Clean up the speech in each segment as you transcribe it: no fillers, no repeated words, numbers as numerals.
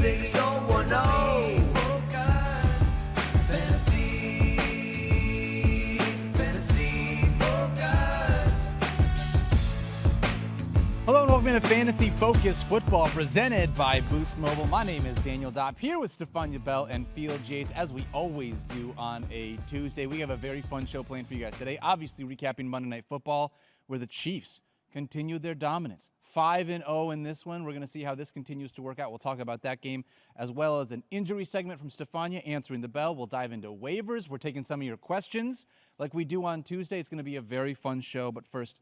601-610. Fantasy Focus. Hello and welcome to Fantasy Focus Football presented by Boost Mobile. My name is Daniel Dopp here with Stephania Bell and Field Yates as we always do on a Tuesday. We have a very fun show planned for you guys today. Obviously recapping Monday Night Football where the Chiefs continued their dominance. 5-0 in this one. We're going to see how this continues to work out. We'll talk about that game as well as an injury segment from Stephania answering the bell. We'll dive into waivers. We're taking some of your questions like we do on Tuesday. It's going to be a very fun show. But first,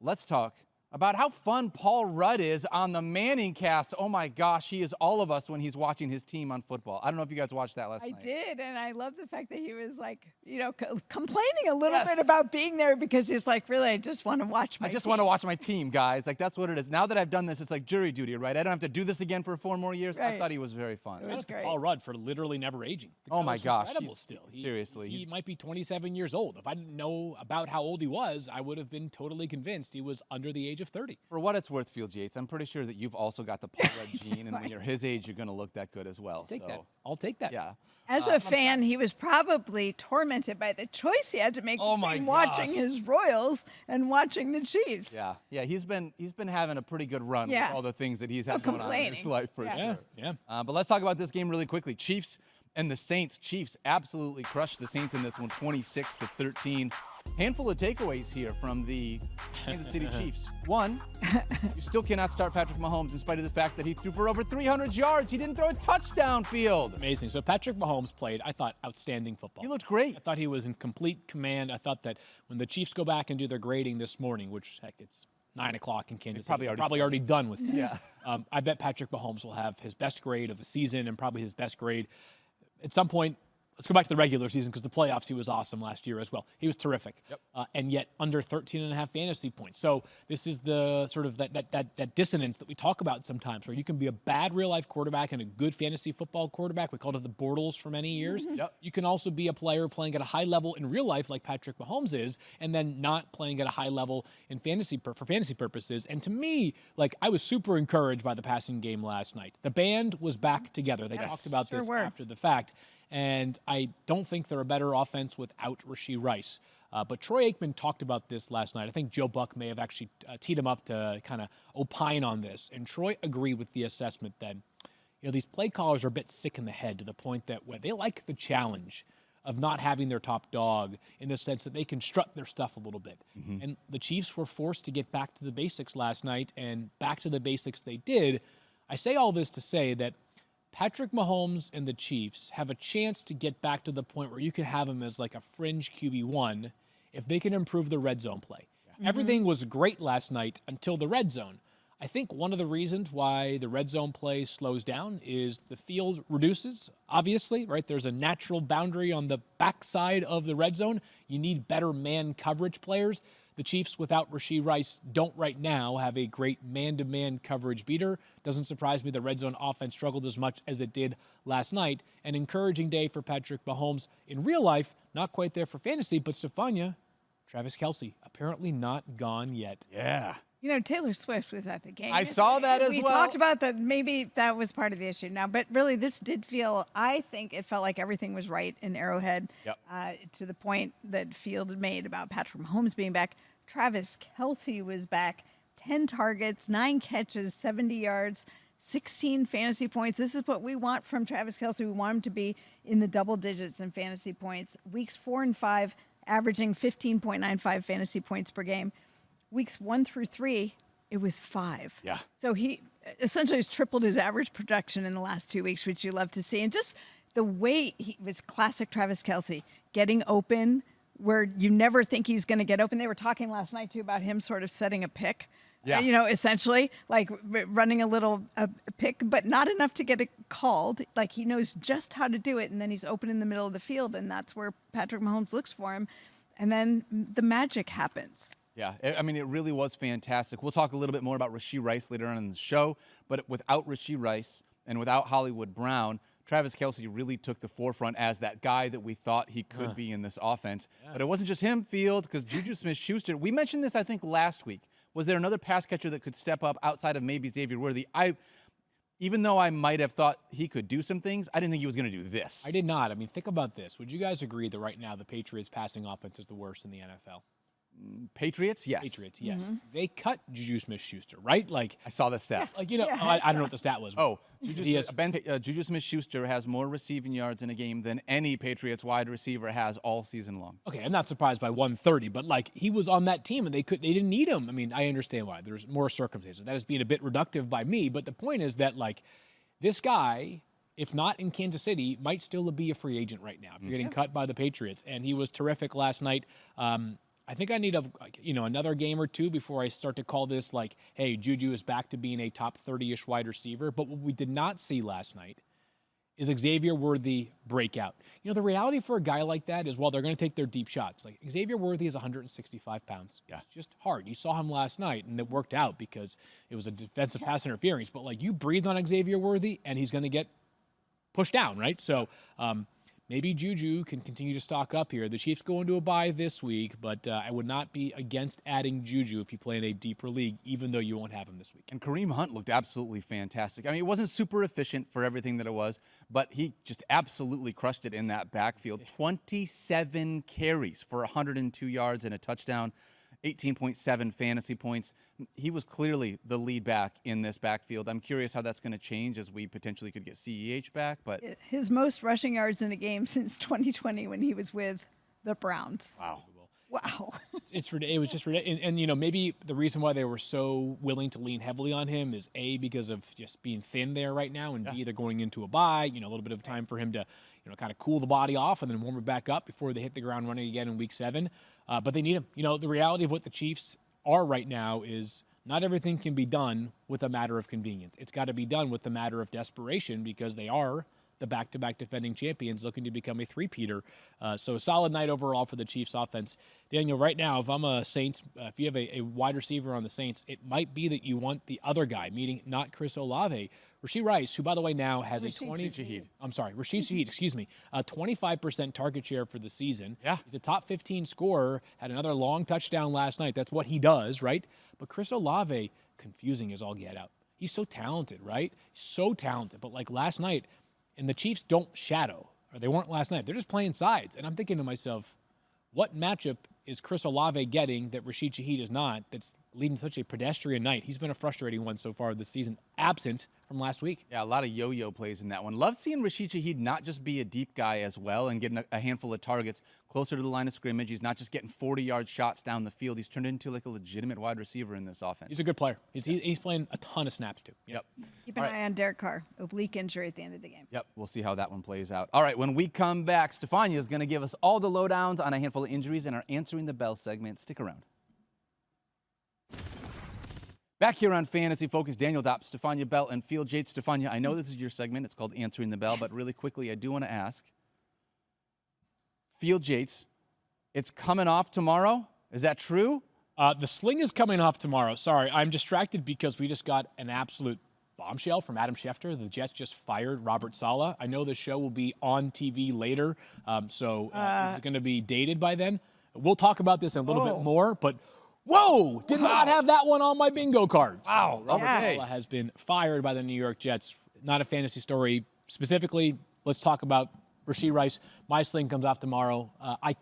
let's talk about how fun Paul Rudd is on the Manning cast. Oh my gosh, he is all of us when he's watching his team on football. I don't know if you guys watched that last night. I did, and I love the fact that he was like, complaining a little bit about being there because he's like, really, I just want to watch my team. I just want to watch my team, guys. Like, that's what it is. Now that I've done this, it's like jury duty, right? I don't have to do this again for 4 more years. Right. I thought he was very fun. It was great. Paul Rudd for literally never aging. Oh my gosh, incredible he's, still. Seriously. He might be 27 years old. If I didn't know about how old he was, I would have been totally convinced he was under the age of 30. For what it's worth, Field Yates, I'm pretty sure that you've also got the Paul Rudd gene, and when you're his age, you're going to look that good as well. I'll take that. Yeah. As a fan, he was probably tormented by the choice he had to make between watching his Royals and watching the Chiefs. Yeah. He's been having a pretty good run with all the things that he's had going on in his life for sure. Yeah. But let's talk about this game really quickly. Chiefs and the Saints. Chiefs absolutely crushed the Saints in this one, 26-13. Handful of takeaways here from the Kansas City Chiefs. One, you still cannot start Patrick Mahomes in spite of the fact that he threw for over 300 yards. He didn't throw a touchdown, Field. Amazing. So Patrick Mahomes played, I thought, outstanding football. He looked great. I thought he was in complete command. I thought that when the Chiefs go back and do their grading this morning, which, heck, it's 9 o'clock in Kansas City. Probably already done with it. Yeah. I bet Patrick Mahomes will have his best grade of the season and probably his best grade at some point. Let's go back to the regular season because the playoffs, he was awesome last year as well. He was terrific. Yep. And yet under 13.5 fantasy points. So this is the sort of that dissonance that we talk about sometimes where you can be a bad real-life quarterback and a good fantasy football quarterback. We called it the Bortles for many years. Yep. You can also be a player playing at a high level in real life like Patrick Mahomes is and then not playing at a high level in fantasy for fantasy purposes. And to me, like, I was super encouraged by the passing game last night. The band was back together. They talked about this after the fact. And I don't think they're a better offense without Rashee Rice. But Troy Aikman talked about this last night. I think Joe Buck may have actually teed him up to kind of opine on this. And Troy agreed with the assessment that, these play callers are a bit sick in the head to the point that they like the challenge of not having their top dog in the sense that they can strut their stuff a little bit. Mm-hmm. And the Chiefs were forced to get back to the basics last night, and back to the basics they did. I say all this to say that Patrick Mahomes and the Chiefs have a chance to get back to the point where you can have him as like a fringe QB1 if they can improve the red zone play. Yeah. Everything was great last night until the red zone. I think one of the reasons why the red zone play slows down is the field reduces, obviously, right? There's a natural boundary on the backside of the red zone. You need better man coverage players. The Chiefs, without Rashee Rice, don't right now have a great man-to-man coverage beater. Doesn't surprise me the red zone offense struggled as much as it did last night. An encouraging day for Patrick Mahomes in real life, not quite there for fantasy, but Stephania, Travis Kelce, apparently not gone yet. Yeah. Taylor Swift was at the game. I saw that as well. We talked about that. Maybe that was part of the issue now. But really, this did feel, I think it felt like everything was right in Arrowhead to the point that Field made about Patrick Mahomes being back. Travis Kelce was back. 10 targets, 9 catches, 70 yards, 16 fantasy points. This is what we want from Travis Kelce. We want him to be in the double digits in fantasy points. Weeks 4 and 5, averaging 15.95 fantasy points per game. Weeks 1 through 3, it was 5. Yeah. So he essentially has tripled his average production in the last 2 weeks, which you love to see. And just the way he was classic Travis Kelce, getting open where you never think he's going to get open. They were talking last night, too, about him sort of setting a pick. Yeah. Essentially, like running a pick, but not enough to get it called. Like he knows just how to do it, and then he's open in the middle of the field, and that's where Patrick Mahomes looks for him. And then the magic happens. Yeah, I mean, it really was fantastic. We'll talk a little bit more about Rashee Rice later on in the show, but without Rashee Rice and without Hollywood Brown, Travis Kelce really took the forefront as that guy that we thought he could be in this offense. Yeah. But it wasn't just him, Field, because Juju Smith-Schuster, we mentioned this, I think, last week. Was there another pass catcher that could step up outside of maybe Xavier Worthy? even though I might have thought he could do some things, I didn't think he was going to do this. I did not. I mean, think about this. Would you guys agree that right now the Patriots' passing offense is the worst in the NFL? Patriots, yes. Patriots, yes. They cut Juju Smith-Schuster, right? Like, I saw the stat. like you know, Yeah, I don't know what the stat was. Oh, He Juju Smith-Schuster has more receiving yards in a game than any Patriots wide receiver has all season long. Okay, I'm not surprised by 130, but like he was on that team and they didn't need him. I mean, I understand why. There's more circumstances. That is being a bit reductive by me, but the point is that like this guy, if not in Kansas City, might still be a free agent right now if you're getting cut by the Patriots. And he was terrific last night. I think I need another game or two before I start to call this like, hey, Juju is back to being a top 30-ish wide receiver. But what we did not see last night is Xavier Worthy breakout. You know, the reality for a guy like that is, well, they're going to take their deep shots. Like Xavier Worthy is 165 pounds. Yeah, it's just hard. You saw him last night, and it worked out because it was a defensive pass interference. But like you breathe on Xavier Worthy, and he's going to get pushed down, right? So maybe Juju can continue to stock up here. The Chiefs go into a bye this week, but I would not be against adding Juju if you play in a deeper league, even though you won't have him this week. And Kareem Hunt looked absolutely fantastic. I mean, it wasn't super efficient for everything that it was, but he just absolutely crushed it in that backfield. 27 carries for 102 yards and a touchdown. 18.7 fantasy points. He was clearly the lead back in this backfield. I'm curious how that's going to change as we potentially could get CEH back. But His most rushing yards in a game since 2020 when he was with the Browns. wow. Wow. It was just ridiculous. And, you know, maybe the reason why they were so willing to lean heavily on him is A, because of just being thin there right now, and B, they're going into a bye, you know, a little bit of time for him to, you know, kind of cool the body off and then warm it back up before they hit the ground running again in week 7. But they need him. You know, the reality of what the Chiefs are right now is not everything can be done with a matter of convenience. It's got to be done with a matter of desperation because they are the back-to-back defending champions looking to become a three-peater. So a solid night overall for the Chiefs offense. Daniel, right now, if I'm a Saints, if you have a wide receiver on the Saints, it might be that you want the other guy, meaning not Chris Olave. Rashee Rice, who, by the way, now has Rashid Shaheed. Shaheed, excuse me, 25% target share for the season. Yeah. He's a top 15 scorer, had another long touchdown last night. That's what he does, right? But Chris Olave, confusing as all get out. He's so talented, right? So talented. But like last night, and the Chiefs don't shadow, or they weren't last night. They're just playing sides. And I'm thinking to myself, what matchup is Chris Olave getting that Rashid Shaheed is not that's leading such a pedestrian night? He's been a frustrating one so far this season, absent from last week. Yeah, a lot of yo-yo plays in that one. Love seeing Rashid Shaheed not just be a deep guy as well and getting a handful of targets closer to the line of scrimmage. He's not just getting 40-yard shots down the field. He's turned into like a legitimate wide receiver in this offense. He's a good player. He's playing a ton of snaps, too. Yep. Keep an eye on Derek Carr. Oblique injury at the end of the game. Yep, we'll see how that one plays out. All right, when we come back, Stephania is going to give us all the lowdowns on a handful of injuries in our Answering the Bell segment. Stick around. Back here on Fantasy Focus, Daniel Dopp, Stephania Bell, and Field Yates. Stephania, I know this is your segment. It's called Answering the Bell, but really quickly, I do want to ask. Field Yates, it's coming off tomorrow. Is that true? The sling is coming off tomorrow. Sorry, I'm distracted because we just got an absolute bombshell from Adam Schefter. The Jets just fired Robert Saleh. I know the show will be on TV later, so it's going to be dated by then. We'll talk about this in a little bit more, but whoa, did not have that one on my bingo card. Wow, So Robert Yeah. Saleh has been fired by the New York Jets. Not a fantasy story specifically. Let's talk about Rashee Rice. My sling comes off tomorrow. I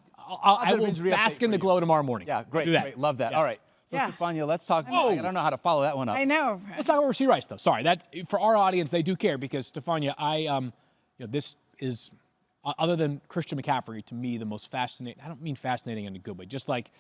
will injury bask update in the for glow tomorrow morning. Yeah, great, Do that. great. Love that. Yes. All right. So, Yeah. Stephania, let's talk. Whoa. I don't know how to follow that one up. I know. Let's talk about Rashee Rice, though. Sorry, that's for our audience. They do care because Stephania, this is other than Christian McCaffrey to me the most fascinating. I don't mean fascinating in a good way, just like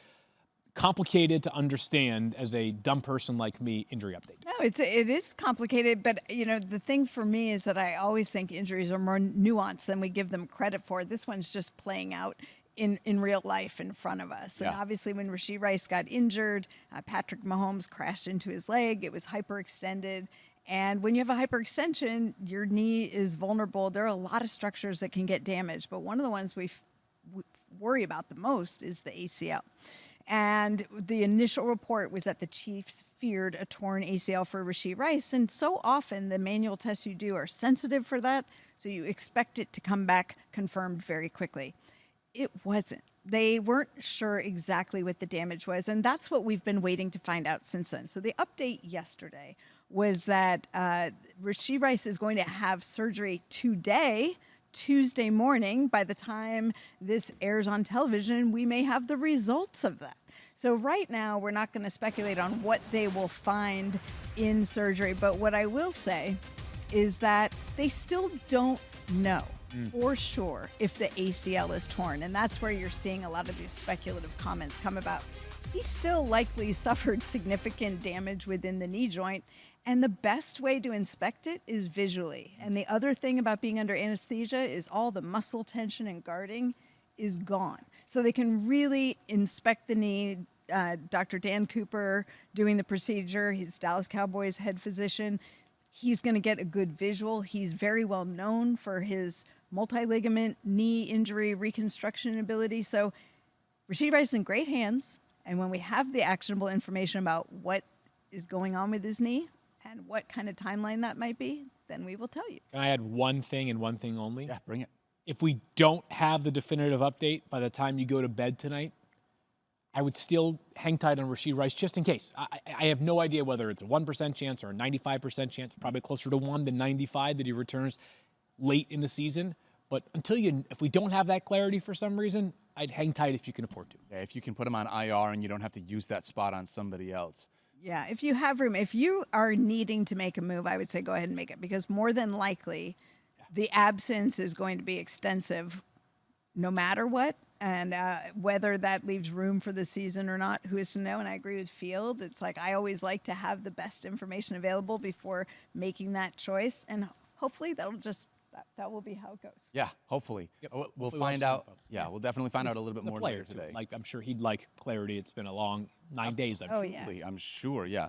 complicated to understand as a dumb person like me. Injury update. No, it is complicated, but you know the thing for me is that I always think injuries are more nuanced than we give them credit for. This one's just playing out in real life in front of us. And Yeah. obviously when Rashee Rice got injured, Patrick Mahomes crashed into his leg. It was hyperextended. And when you have a hyperextension, your knee is vulnerable. There are a lot of structures that can get damaged, but one of the ones we worry about the most is the ACL. And the initial report was that the Chiefs feared a torn ACL for Rashee Rice. And so often the manual tests you do are sensitive for that, so you expect it to come back confirmed very quickly. It wasn't. They weren't sure exactly what the damage was, and that's what we've been waiting to find out since then. So the update yesterday was that Rashee Rice is going to have surgery today, Tuesday morning. By the time this airs on television, we may have the results of that. So right now, we're not going to speculate on what they will find in surgery, but what I will say is that they still don't know for sure if the ACL is torn. And that's where you're seeing a lot of these speculative comments come about. He still likely suffered significant damage within the knee joint. And the best way to inspect it is visually. And the other thing about being under anesthesia is all the muscle tension and guarding is gone. So they can really inspect the knee. Dr. Dan Cooper doing the procedure, he's Dallas Cowboys head physician. He's going to get a good visual. He's very well known for his multi-ligament knee injury reconstruction ability. So Rashee Rice is in great hands. And when we have the actionable information about what is going on with his knee and what kind of timeline that might be, then we will tell you. Can I add one thing and one thing only? Yeah, bring it. If we don't have the definitive update by the time you go to bed tonight, I would still hang tight on Rashee Rice just in case. I have no idea whether it's a 1% chance or a 95% chance, probably closer to 1 than 95 that he returns late in the season. But if we don't have that clarity for some reason, I'd hang tight if you can afford to. Yeah, if you can put him on IR and you don't have to use that spot on somebody else. Yeah, if you have room, if you are needing to make a move, I would say go ahead and make it, because more than likely the absence is going to be extensive no matter what. And whether that leaves room for the season or not, who is to know? And I agree with Field. It's like I always like to have the best information available before making that choice. And hopefully that will be how it goes. Yeah, hopefully. Yep. We'll Hopefully find we'll out. Yeah, we'll definitely find out a little bit The more player later today. too. Like, I'm sure he'd like clarity. It's been a long 9 days. Oh, yeah. I'm sure, yeah.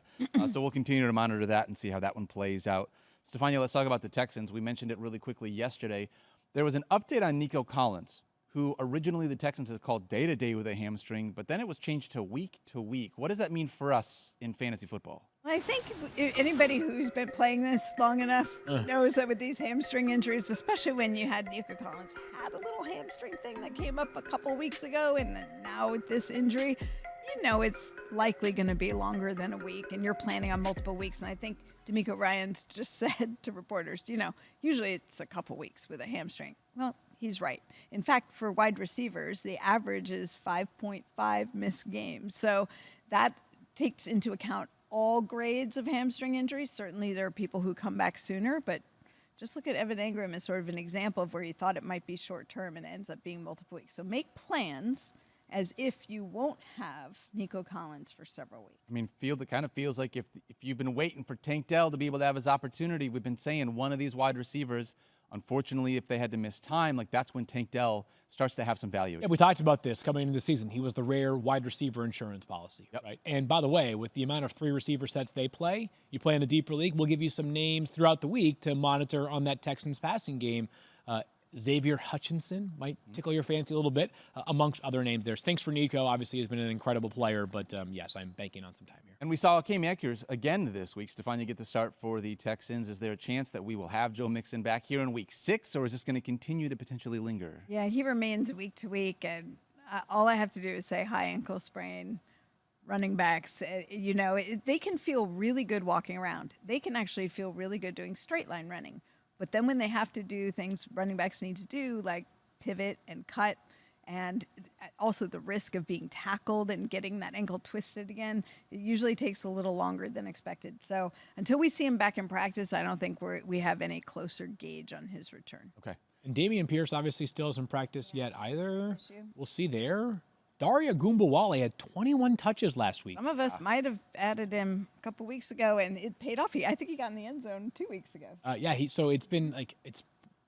So we'll continue to monitor that and see how that one plays out. Stephania, let's talk about the Texans. We mentioned it really quickly yesterday. There was an update on Nico Collins, who originally the Texans had called day-to-day with a hamstring, but then it was changed to week. What does that mean for us in fantasy football? I think anybody who's been playing this long enough knows that with these hamstring injuries, especially when you had Nico Collins had a little hamstring thing that came up a couple weeks ago, and then now with this injury, it's likely going to be longer than a week, and you're planning on multiple weeks. And I think D'Amico Ryans just said to reporters, usually it's a couple weeks with a hamstring. Well, he's right. In fact, for wide receivers, the average is 5.5 missed games. So that takes into account all grades of hamstring injuries. Certainly there are people who come back sooner, but just look at Evan Engram as sort of an example of where you thought it might be short term and it ends up being multiple weeks. So make plans as if you won't have Nico Collins for several weeks. I mean, it kind of feels like if you've been waiting for Tank Dell to be able to have his opportunity, we've been saying one of these wide receivers, unfortunately, if they had to miss time, that's when Tank Dell starts to have some value. Yeah, we talked about this coming into the season. He was the rare wide receiver insurance policy, right? And by the way, with the amount of 3 receiver sets they play, you play in a deeper league, we'll give you some names throughout the week to monitor on that Texans passing game. Xavier Hutchinson might tickle your fancy a little bit, amongst other names there. Stinks for Nico. Obviously, has been an incredible player, but yes, I'm banking on some time here. And we saw Cam Akers again this week. Stephania, get the start for the Texans. Is there a chance that we will have Joe Mixon back here in week 6, or is this going to continue to potentially linger? Yeah, he remains week to week, and all I have to do is say high ankle sprain. Running backs, they can feel really good walking around. They can actually feel really good doing straight line running. But then when they have to do things running backs need to do, like pivot and cut, and also the risk of being tackled and getting that ankle twisted again, it usually takes a little longer than expected. So until we see him back in practice, I don't think we have any closer gauge on his return. Okay. And Dameon Pierce obviously still hasn't practiced yet either. We'll see there. Daria Gumbawale had 21 touches last week. Some of us might have added him a couple weeks ago, and it paid off. I think he got in the end zone 2 weeks ago. So it's been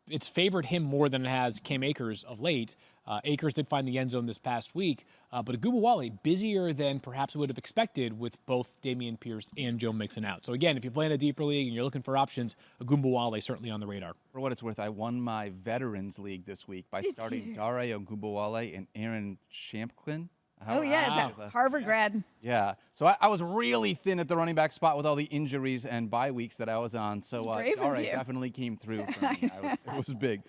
it's favored him more than it has Cam Akers of late. Akers did find the end zone this past week, but Gumbawale busier than perhaps we would have expected with both Dameon Pierce and Joe Mixon out. So again, if you're playing a deeper league and you're looking for options, Gumbawale certainly on the radar. For what it's worth, I won my Veterans League this week by starting Daria Gumbawale and Aaron Shampklin. That Harvard grad. Yeah. So I was really thin at the running back spot with all the injuries and bye weeks that I was on. So Daria definitely came through for me. It was big.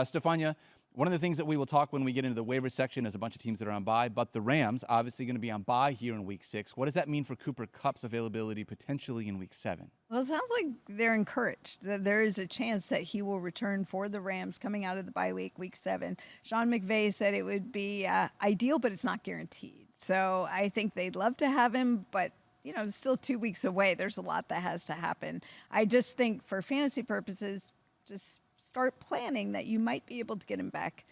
Stephania, One of the things that we will talk when we get into the waiver section is a bunch of teams that are on bye, but the Rams obviously going to be on bye here in Week 6. What does that mean for Cooper Kupp's availability potentially in Week 7? Well, it sounds like they're encouraged that there is a chance that he will return for the Rams coming out of the bye week, Week 7. Sean McVay said it would be ideal, but it's not guaranteed. So I think they'd love to have him, but it's still 2 weeks away. There's a lot that has to happen. I just think for fantasy purposes, just start planning that you might be able to get him back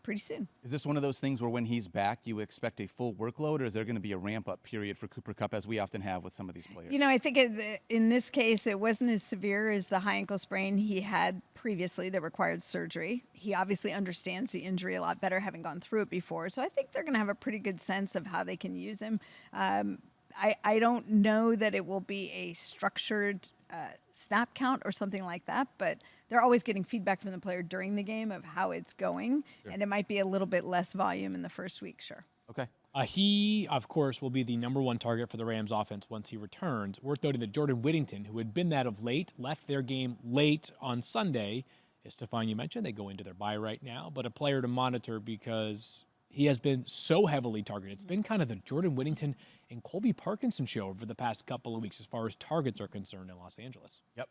pretty soon. Is this one of those things where when he's back, you expect a full workload, or is there going to be a ramp-up period for Cooper Kupp, as we often have with some of these players? I think in this case, it wasn't as severe as the high ankle sprain he had previously that required surgery. He obviously understands the injury a lot better, having gone through it before. So I think they're going to have a pretty good sense of how they can use him. I don't know that it will be a structured snap count or something like that, but they're always getting feedback from the player during the game of how it's going, and it might be a little bit less volume in the first week, sure. Okay. He, of course, will be the #1 target for the Rams offense once he returns. Worth noting that Jordan Whittington, who had been that of late, left their game late on Sunday. As Stephania mentioned, they go into their bye right now, but a player to monitor because he has been so heavily targeted. It's been kind of the Jordan Whittington and Colby Parkinson show over the past couple of weeks as far as targets are concerned in Los Angeles. Yep.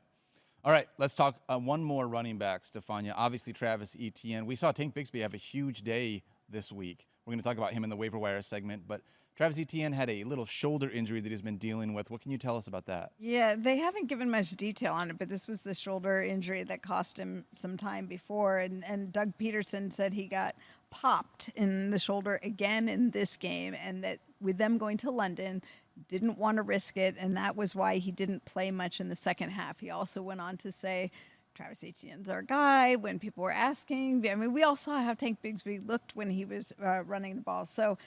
All right, let's talk one more running back, Stephania. Obviously, Travis Etienne. We saw Tank Bigsby have a huge day this week. We're going to talk about him in the waiver wire segment, but Travis Etienne had a little shoulder injury that he's been dealing with. What can you tell us about that? Yeah, they haven't given much detail on it, but this was the shoulder injury that cost him some time before, and Doug Peterson said he got popped in the shoulder again in this game, and that with them going to London, didn't want to risk it, and that was why he didn't play much in the second half. He also went on to say, Travis Etienne's our guy, when people were asking. I mean, we all saw how Tank Bigsby looked when he was running the ball. So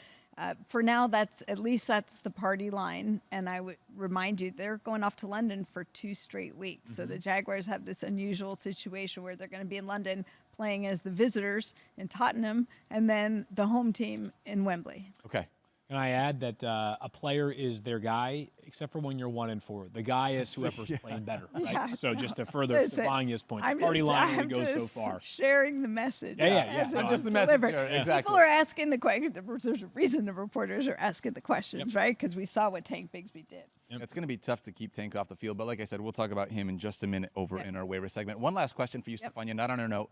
for now, that's the party line. And I would remind you, they're going off to London for 2 straight weeks. So the Jaguars have this unusual situation where they're going to be in London playing as the visitors in Tottenham and then the home team in Wembley. Okay. Can I add that a player is their guy, except for when you're 1-4. The guy is whoever's playing better, right? Yeah, so just to further Stephania's point, the party line only goes so far. Sharing the message. Yeah. Not just the message, exactly. People are asking the question. There's a reason the reporters are asking the questions, right? Because we saw what Tank Bigsby did. Yep. It's going to be tough to keep Tank off the field, but like I said, we'll talk about him in just a minute over in our waiver segment. One last question for you, Stephania, not on our note.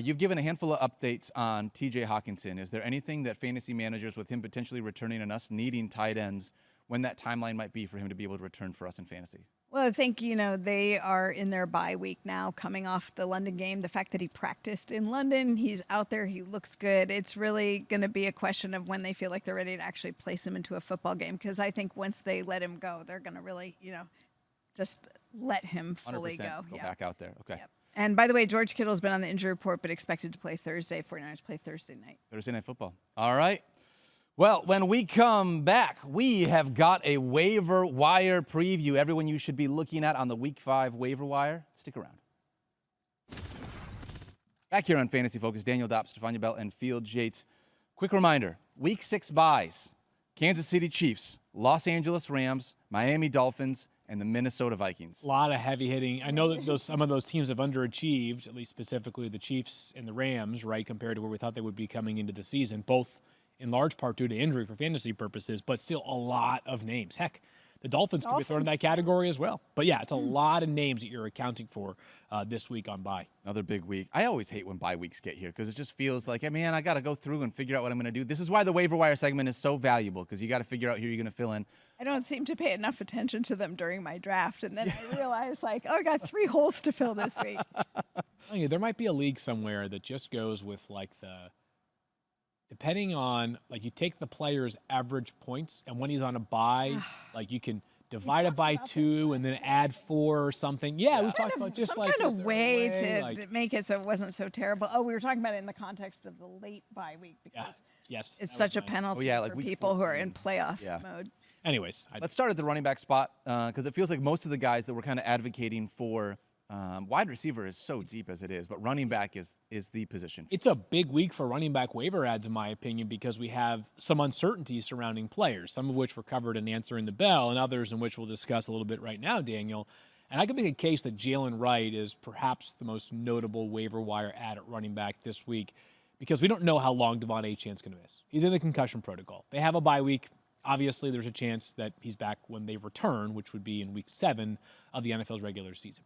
You've given a handful of updates on T.J. Hockenson. Is there anything that fantasy managers, with him potentially returning and us needing tight ends, when that timeline might be for him to be able to return for us in fantasy? Well, I think, they are in their bye week now, coming off the London game. The fact that he practiced in London, he's out there, he looks good. It's really going to be a question of when they feel like they're ready to actually place him into a football game, because I think once they let him go, they're going to really, just let him fully go. Go back out there. Okay. Yep. And by the way, George Kittle's been on the injury report, but expected to play Thursday. 49ers play Thursday night. Thursday Night Football. All right. Well, when we come back, we have got a waiver wire preview. Everyone you should be looking at on the Week 5 waiver wire. Stick around. Back here on Fantasy Focus, Daniel Dopp, Stephania Bell, and Field Yates. Quick reminder, Week 6 buys. Kansas City Chiefs, Los Angeles Rams, Miami Dolphins, and the Minnesota Vikings. A lot of heavy hitting. I know that some of those teams have underachieved, at least specifically the Chiefs and the Rams, right, compared to where we thought they would be coming into the season, both in large part due to injury for fantasy purposes, but still a lot of names. Heck, the Dolphins could be thrown in that category as well. But yeah, it's a lot of names that you're accounting for this week on bye. Another big week. I always hate when bye weeks get here because it just feels like, hey, man, I got to go through and figure out what I'm going to do. This is why the waiver wire segment is so valuable, because you got to figure out who you're going to fill in. I don't seem to pay enough attention to them during my draft, and then I realize, I got 3 holes to fill this week. There might be a league somewhere that just goes with depending on, you take the player's average points, and when he's on a bye, you can divide it by 2 and then add 4 or something. Yeah, we've talked about just some kind of way to make it so it wasn't so terrible. Oh, we were talking about it in the context of the late bye week, because it's such a penalty for people who are in playoff mode. Anyways, let's start at the running back spot, because it feels like most of the guys that we're kind of advocating for wide receiver is so deep as it is, but running back is the position. It's a big week for running back waiver ads, in my opinion, because we have some uncertainty surrounding players, some of which were covered in Answering the Bell, and others in which we'll discuss a little bit right now, Daniel. And I could make a case that Jalen Wright is perhaps the most notable waiver wire ad at running back this week, because we don't know how long Devon Achane's going to miss. He's in the concussion protocol. They have a bye week. Obviously, there's a chance that he's back when they return, which would be in week 7 of the NFL's regular season.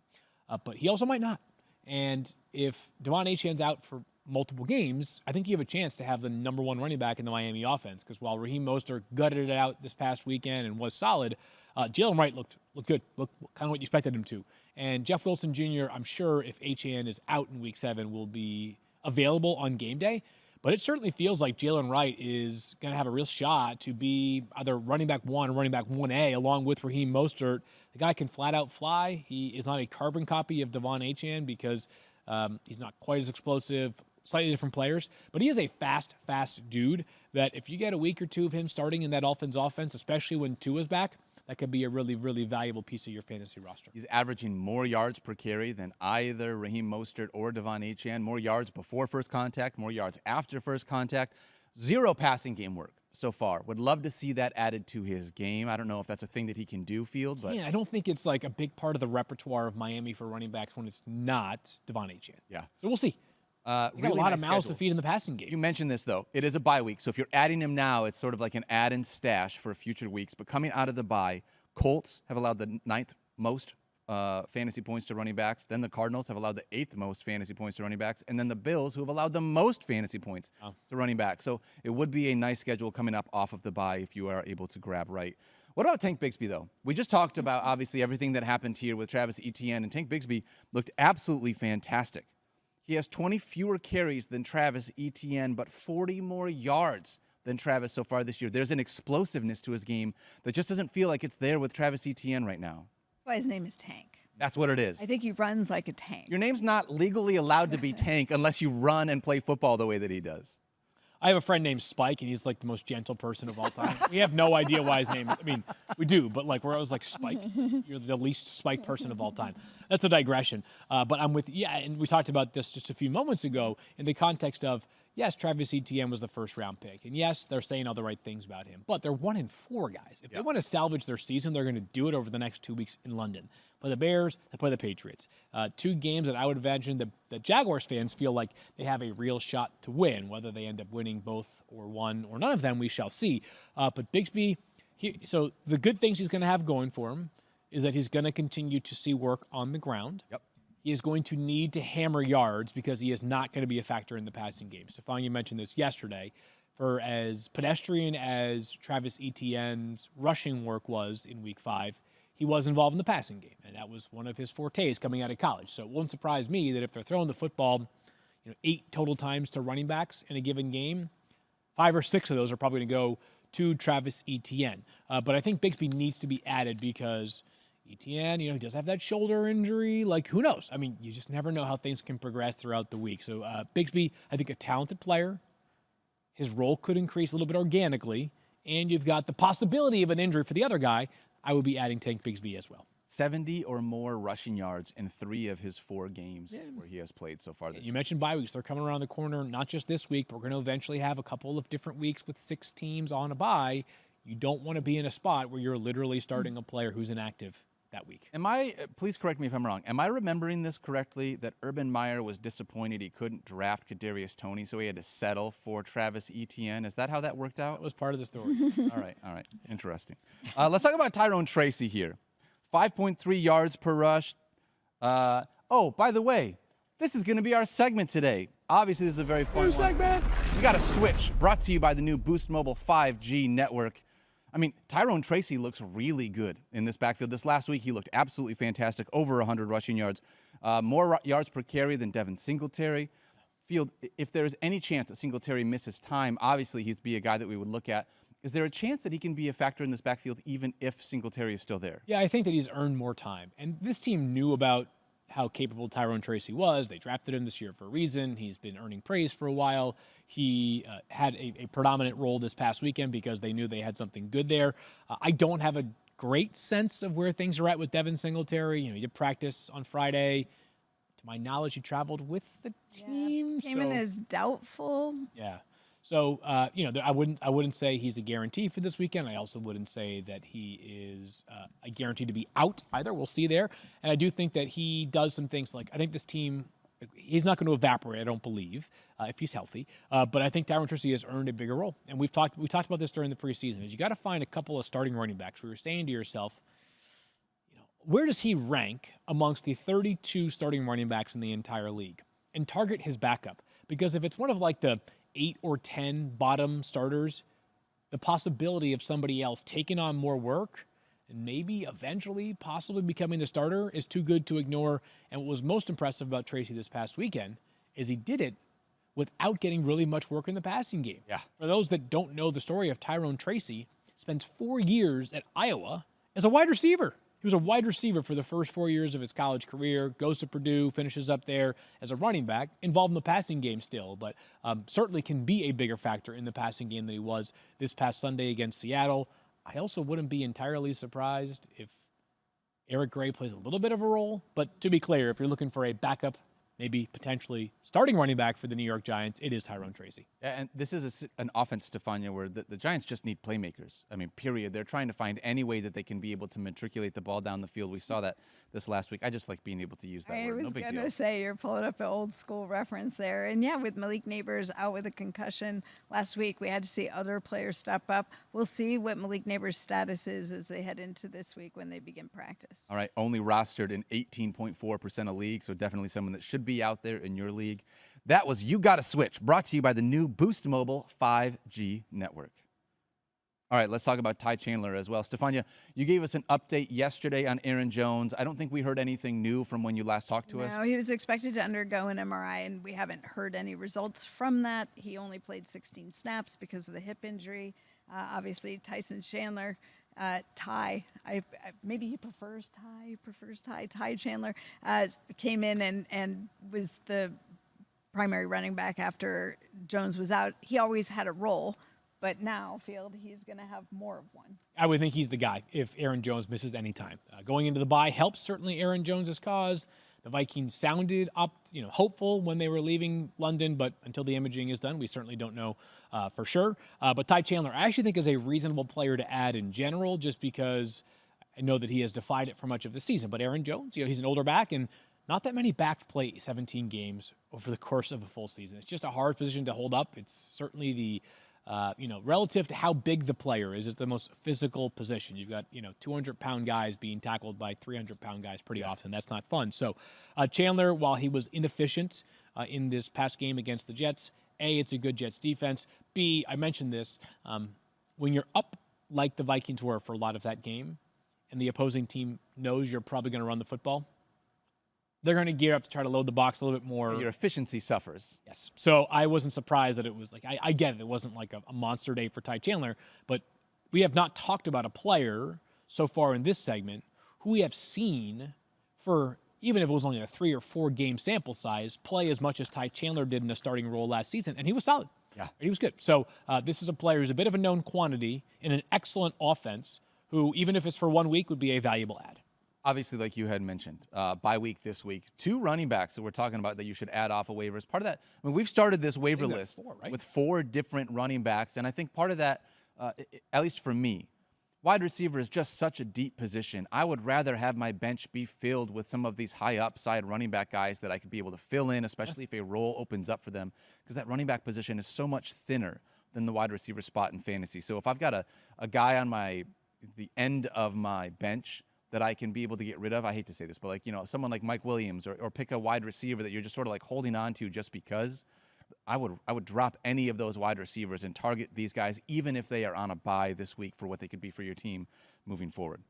But he also might not. And if Devon Achane's out for multiple games, I think you have a chance to have the number 1 running back in the Miami offense. Because while Raheem Mostert gutted it out this past weekend and was solid, Jalen Wright looked good, looked kind of what you expected him to. And Jeff Wilson Jr., I'm sure if Achane is out in week 7, will be available on game day. But it certainly feels like Jalen Wright is going to have a real shot to be either running back 1 or running back 1A along with Raheem Mostert. The guy can flat out fly. He is not a carbon copy of Devon Achane because he's not quite as explosive, slightly different players. But he is a fast dude that if you get a week or 2 of him starting in that Dolphins offense, especially when Tua's back, that could be a really, really valuable piece of your fantasy roster. He's averaging more yards per carry than either Raheem Mostert or Devon Achane. More yards before first contact, more yards after first contact. 0 passing game work so far. Would love to see that added to his game. I don't know if that's a thing that he can do, Field. But I don't think it's like a big part of the repertoire of Miami for running backs when it's not Devon Achane. Yeah. So we'll see. They got Really a lot nice of mouths schedule. to feed in the passing game. You mentioned this, though. It is a bye week, so if you're adding him now, it's sort of like an add and stash for future weeks. But coming out of the bye, Colts have allowed the 9th most fantasy points to running backs. Then the Cardinals have allowed the 8th most fantasy points to running backs. And then the Bills, who have allowed the most fantasy points to running backs. So it would be a nice schedule coming up off of the bye if you are able to grab right. What about Tank Bigsby, though? We just talked about, obviously, everything that happened here with Travis Etienne, and Tank Bigsby looked absolutely fantastic. He has 20 fewer carries than Travis Etienne, but 40 more yards than Travis so far this year. There's an explosiveness to his game that just doesn't feel like it's there with Travis Etienne right now. That's why his name is Tank. That's what it is. I think he runs like a tank. Your name's not legally allowed to be Tank unless you run and play football the way that he does. I have a friend named Spike, and he's like the most gentle person of all time. We have no idea why his name is. I mean, we do, but like we're always like, Spike, you're the least Spike person of all time. That's a digression. But I'm with, and we talked about this just a few moments ago in the context of, yes, Travis Etienne was the first-round pick. And yes, they're saying all the right things about him. But they're 1-4, guys. If they want to salvage their season, they're going to do it over the next 2 weeks in London. Play the Bears, they play the Patriots. 2 games that I would imagine the Jaguars fans feel like they have a real shot to win. Whether they end up winning both or one or none of them, we shall see. But Bigsby, so the good things he's going to have going for him is that he's going to continue to see work on the ground. Yep. He is going to need to hammer yards because he is not going to be a factor in the passing game. Stephania mentioned this yesterday. For as pedestrian as Travis Etienne's rushing work was in week 5, he was involved in the passing game, and that was one of his fortes coming out of college. So it won't surprise me that if they're throwing the football 8 total times to running backs in a given game, 5 or 6 of those are probably going to go to Travis Etienne. But I think Bigsby needs to be added because Etienne, he does have that shoulder injury. Like, who knows? I mean, you just never know how things can progress throughout the week. So Bigsby, I think a talented player. His role could increase a little bit organically, and you've got the possibility of an injury for the other guy. I would be adding Tank Bigsby as well. 70 or more rushing yards in 3 of his 4 games where he has played so far this You mentioned bye weeks. They're coming around the corner, not just this week, but we're going to eventually have a couple of different weeks with 6 teams on a bye. You don't want to be in a spot where you're literally starting a player who's inactive that week. Please correct me if I'm wrong, am I remembering this correctly, that Urban Meyer was disappointed he couldn't draft Kadarius Toney, so he had to settle for Travis Etienne? Is that how that worked out? That was part of the story. All right. Interesting. Let's talk about Tyrone Tracy here. 5.3 yards per rush. By the way, this is going to be our segment today. Obviously, this is a very fun segment. We got a switch brought to you by the new Boost Mobile 5G network. I mean, Tyrone Tracy looks really good in this backfield. This last week, he looked absolutely fantastic, over 100 rushing yards. More yards per carry than Devin Singletary. Field, if there's any chance that Singletary misses time, obviously he'd be a guy that we would look at. Is there a chance that he can be a factor in this backfield even if Singletary is still there? Yeah, I think that he's earned more time. And this team knew about how capable Tyrone Tracy was. They drafted him this year for a reason. He's been earning praise for a while. He had a predominant role this past weekend because they knew they had something good there. I don't have a great sense of where things are at with Devin Singletary. He did practice on Friday. To my knowledge, he traveled with the team. Came in as doubtful. Yeah. So, I wouldn't say he's a guarantee for this weekend. I also wouldn't say that he is a guarantee to be out either. We'll see there. And I do think that he does some things like, I think this team He's not going to evaporate, I don't believe, if he's healthy. But I think Tyrone Tracy has earned a bigger role. And we talked about this during the preseason. Is you got to find a couple of starting running backs where you're saying to yourself, where does he rank amongst the 32 starting running backs in the entire league? And target his backup. Because if it's one of like the 8 or 10 bottom starters, the possibility of somebody else taking on more work and maybe eventually possibly becoming the starter is too good to ignore. And what was most impressive about Tracy this past weekend is he did it without getting really much work in the passing game. Yeah. For those that don't know the story of Tyrone Tracy, spends 4 years at Iowa as a wide receiver. He was a wide receiver for the first 4 years of his college career, goes to Purdue, finishes up there as a running back, involved in the passing game still, but certainly can be a bigger factor in the passing game than he was this past Sunday against Seattle. I also wouldn't be entirely surprised if Eric Gray plays a little bit of a role, but to be clear, if you're looking for a backup, maybe potentially starting running back for the New York Giants, it is Tyrone Tracy. Yeah, and this is an offense, Stephania, where the Giants just need playmakers. I mean, period. They're trying to find any way that they can be able to matriculate the ball down the field. We saw that this last week. I just like being able to use that word. No big deal. I was going to say, you're pulling up an old school reference there. And yeah, with Malik Neighbors out with a concussion last week, we had to see other players step up. We'll see what Malik Neighbors' status is as they head into this week when they begin practice. All right, only rostered in 18.4% of leagues, so definitely someone that should be out there in your league. That was You Gotta Switch, brought to you by the new Boost Mobile 5G network. All right, let's talk about Ty Chandler as well. Stephania, you gave us an update yesterday on Aaron Jones. I don't think we heard anything new from when you last talked to us. No, he was expected to undergo an MRI, and we haven't heard any results from that. He only played 16 snaps because of the hip injury. Obviously, Tyson Chandler, maybe he prefers Ty. Ty Chandler came in and was the primary running back after Jones was out. He always had a role. But now, Field, he's going to have more of one. I would think he's the guy if Aaron Jones misses any time. Going into the bye helps certainly Aaron Jones' cause. The Vikings sounded hopeful when they were leaving London, but until the imaging is done, we certainly don't know for sure. But Ty Chandler, I actually think is a reasonable player to add in general, just because I know that he has defied it for much of the season. But Aaron Jones, he's an older back, and not that many backed play 17 games over the course of a full season. It's just a hard position to hold up. It's certainly the relative to how big the player is, it's the most physical position. You've got, 200-pound guys being tackled by 300-pound guys pretty often. That's not fun. So Chandler, while he was inefficient in this past game against the Jets, A, it's a good Jets defense. B, I mentioned this, when you're up like the Vikings were for a lot of that game, and the opposing team knows you're probably going to run the football, they're going to gear up to try to load the box a little bit more. Your efficiency suffers. Yes. So I wasn't surprised that it was like, I get it. It wasn't like a monster day for Ty Chandler, but we have not talked about a player so far in this segment who we have seen for, even if it was only a 3 or 4 game sample size, play as much as Ty Chandler did in a starting role last season. And he was solid. Yeah. He was good. So this is a player who's a bit of a known quantity in an excellent offense who, even if it's for 1 week, would be a valuable add. Obviously, like you had mentioned, bye week this week, 2 running backs that we're talking about that you should add off of waivers. Part of that, we've started this waiver list 4, right? with 4 different running backs, and I think part of that, at least for me, wide receiver is just such a deep position. I would rather have my bench be filled with some of these high upside running back guys that I could be able to fill in, especially if a role opens up for them, because that running back position is so much thinner than the wide receiver spot in fantasy. So if I've got a guy on the end of my bench that I can be able to get rid of. I hate to say this, but someone like Mike Williams or pick a wide receiver that you're just sort of like holding on to just because, I would drop any of those wide receivers and target these guys, even if they are on a bye this week, for what they could be for your team moving forward.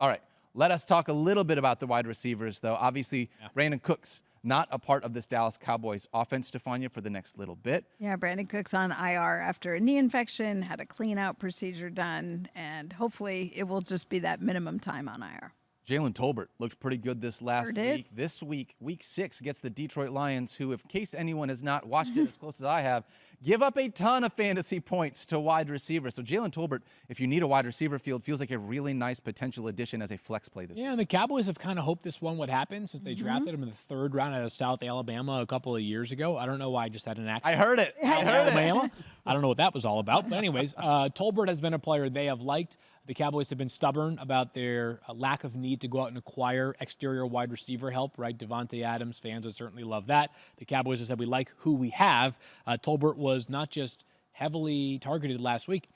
All right, let us talk a little bit about the wide receivers, though. Obviously, Brandon Cooks, not a part of this Dallas Cowboys offense, Stephania, for the next little bit. Yeah, Brandon Cooks on IR after a knee infection, had a clean-out procedure done, and hopefully it will just be that minimum time on IR. Jalen Tolbert looked pretty good this last week. This week, week 6, gets the Detroit Lions, who, in case anyone has not watched it as close as I have, give up a ton of fantasy points to wide receivers. So Jalen Tolbert, if you need a wide receiver field, feels like a really nice potential addition as a flex play this week. Yeah, and the Cowboys have kind of hoped this one would happen since they drafted him in the 3rd round out of South Alabama a couple of years ago. I don't know why I just had an accent. I heard it. Alabama. I don't know what that was all about. But anyways, Tolbert has been a player they have liked. The Cowboys have been stubborn about their lack of need to go out and acquire exterior wide receiver help, right? Devontae Adams, fans would certainly love that. The Cowboys have said we like who we have. Tolbert was not just heavily targeted last week,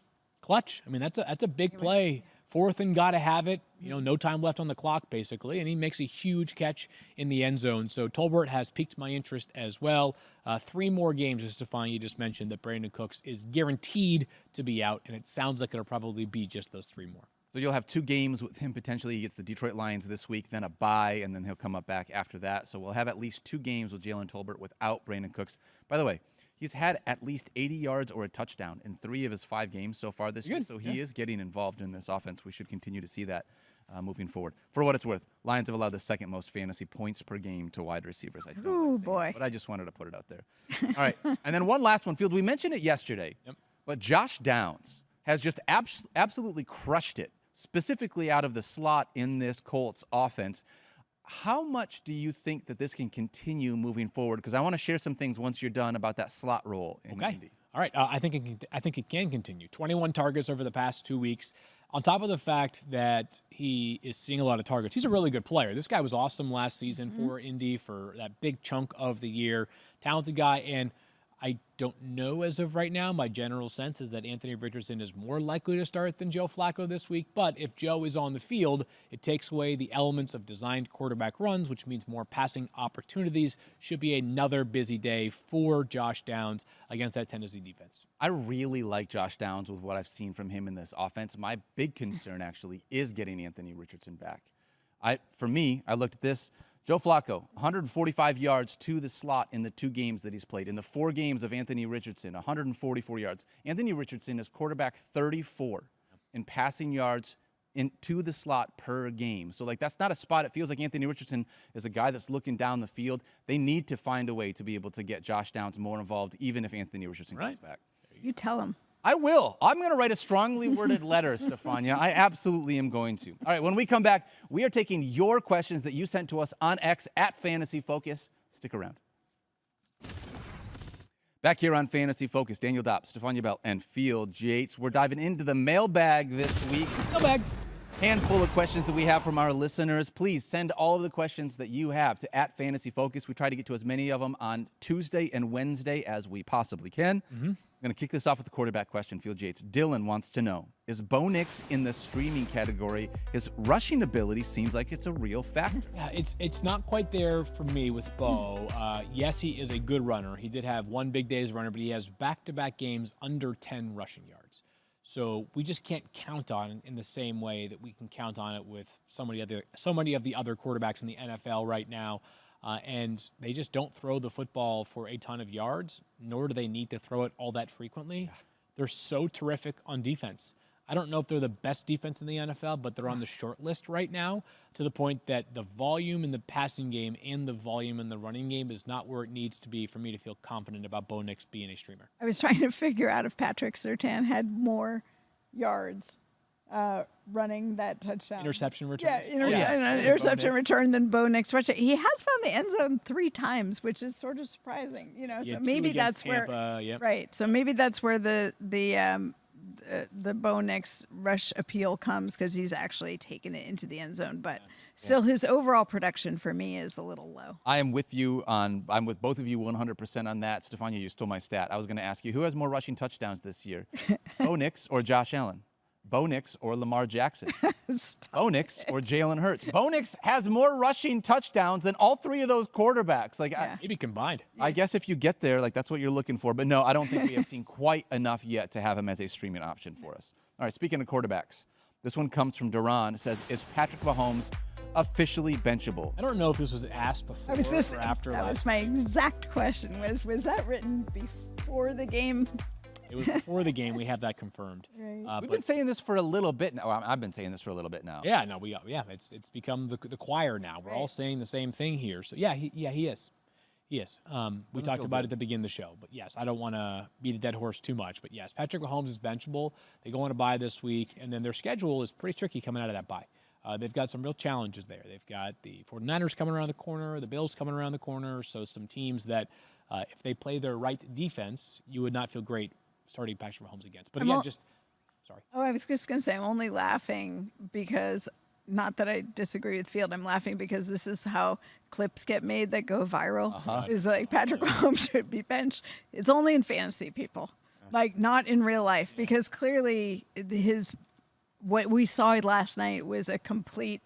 clutch. I mean, that's a big play. Fourth and gotta have it. No time left on the clock, basically, and he makes a huge catch in the end zone. So Tolbert has piqued my interest as well. 3 more games, as Stephania just mentioned, that Brandon Cooks is guaranteed to be out, and it sounds like it'll probably be just those 3 more. So you'll have 2 games with him potentially. He gets the Detroit Lions this week, then a bye, and then he'll come up back after that. So we'll have at least 2 games with Jalen Tolbert without Brandon Cooks. By the way, he's had at least 80 yards or a touchdown in 3 of his 5 games so far this year. So he is getting involved in this offense. We should continue to see that moving forward. For what it's worth, Lions have allowed the 2nd most fantasy points per game to wide receivers. Oh, boy. But I just wanted to put it out there. All right. And then one last one, Field. We mentioned it yesterday, but Josh Downs has just absolutely crushed it, specifically out of the slot in this Colts offense. How much do you think that this can continue moving forward? Because I want to share some things once you're done about that slot role in Indy. All right. I think it can continue. 21 targets over the past 2 weeks. On top of the fact that he is seeing a lot of targets, he's a really good player. This guy was awesome last season for Indy for that big chunk of the year. Talented guy, and I don't know as of right now. My general sense is that Anthony Richardson is more likely to start than Joe Flacco this week. But if Joe is on the field, it takes away the elements of designed quarterback runs, which means more passing opportunities. Should be another busy day for Josh Downs against that Tennessee defense. I really like Josh Downs with what I've seen from him in this offense. My big concern actually is getting Anthony Richardson back. For me, I looked at this. Joe Flacco, 145 yards to the slot in the 2 games that he's played. In the 4 games of Anthony Richardson, 144 yards. Anthony Richardson is quarterback 34 in passing yards into the slot per game. So, that's not a spot. It feels like Anthony Richardson is a guy that's looking down the field. They need to find a way to be able to get Josh Downs more involved, even if Anthony Richardson comes back. You tell him. I will. I'm going to write a strongly worded letter, Stephania. I absolutely am going to. All right, when we come back, we are taking your questions that you sent to us on X at Fantasy Focus. Stick around. Back here on Fantasy Focus, Daniel Dopp, Stephania Bell, and Field Yates. We're diving into the mailbag this week. Mailbag. Handful of questions that we have from our listeners. Please send all of the questions that you have to at Fantasy Focus. We try to get to as many of them on Tuesday and Wednesday as we possibly can. I'm going to kick this off with the quarterback question, Field Yates. Dylan wants to know, is Bo Nix in the streaming category? His rushing ability seems like it's a real factor. Yeah, it's not quite there for me with Bo. Yes, he is a good runner. He did have 1 big day as a runner, but he has back-to-back games under 10 rushing yards. So we just can't count on it in the same way that we can count on it with so many of the other quarterbacks in the NFL right now. And they just don't throw the football for a ton of yards, nor do they need to throw it all that frequently. They're so terrific on defense. I don't know if they're the best defense in the NFL, but they're on the short list right now to the point that the volume in the passing game and the volume in the running game is not where it needs to be for me to feel confident about Bo Nix being a streamer. I was trying to figure out if Patrick Surtain had more yards running that touchdown. Interception return. Yeah, interception return than Bo Nix. He has found the end zone 3 times, which is sort of surprising. So maybe that's Tampa, where right. So maybe that's where the Bo Nix rush appeal comes, because he's actually taken it into the end zone. But still, his overall production for me is a little low. I'm with both of you 100% on that. Stephania, you stole my stat. I was going to ask you, who has more rushing touchdowns this year? Bo Nix or Josh Allen? Bo Nix or Lamar Jackson? Bo Nix or Jalen Hurts? Bo Nix has more rushing touchdowns than all 3 of those quarterbacks. Maybe combined. I guess if you get there, that's what you're looking for. But no, I don't think we have seen quite enough yet to have him as a streaming option for us. All right, speaking of quarterbacks, this one comes from Duran. It says, is Patrick Mahomes officially benchable? I don't know if this was asked before or after. That was my exact question. Was that written before the game? It was before the game. We have that confirmed. Right. We've been saying this for a little bit now. I've been saying this for a little bit now. Yeah, no, it's become the choir now. We're all saying the same thing here. So he is. He is. We talked about it at the beginning of the show, but yes, I don't want to beat a dead horse too much. But yes, Patrick Mahomes is benchable. They go on a bye this week, and then their schedule is pretty tricky coming out of that bye. They've got some real challenges there. They've got the 49ers coming around the corner, the Bills coming around the corner. So some teams that, if they play their right defense, you would not feel great starting Patrick Mahomes against. But again, Sorry. Oh, I was just going to say, I'm only laughing because, not that I disagree with Field, I'm laughing because this is how clips get made that go viral. Is like Patrick Mahomes should be benched. It's only in fantasy, people, like not in real life, because clearly what we saw last night was a complete.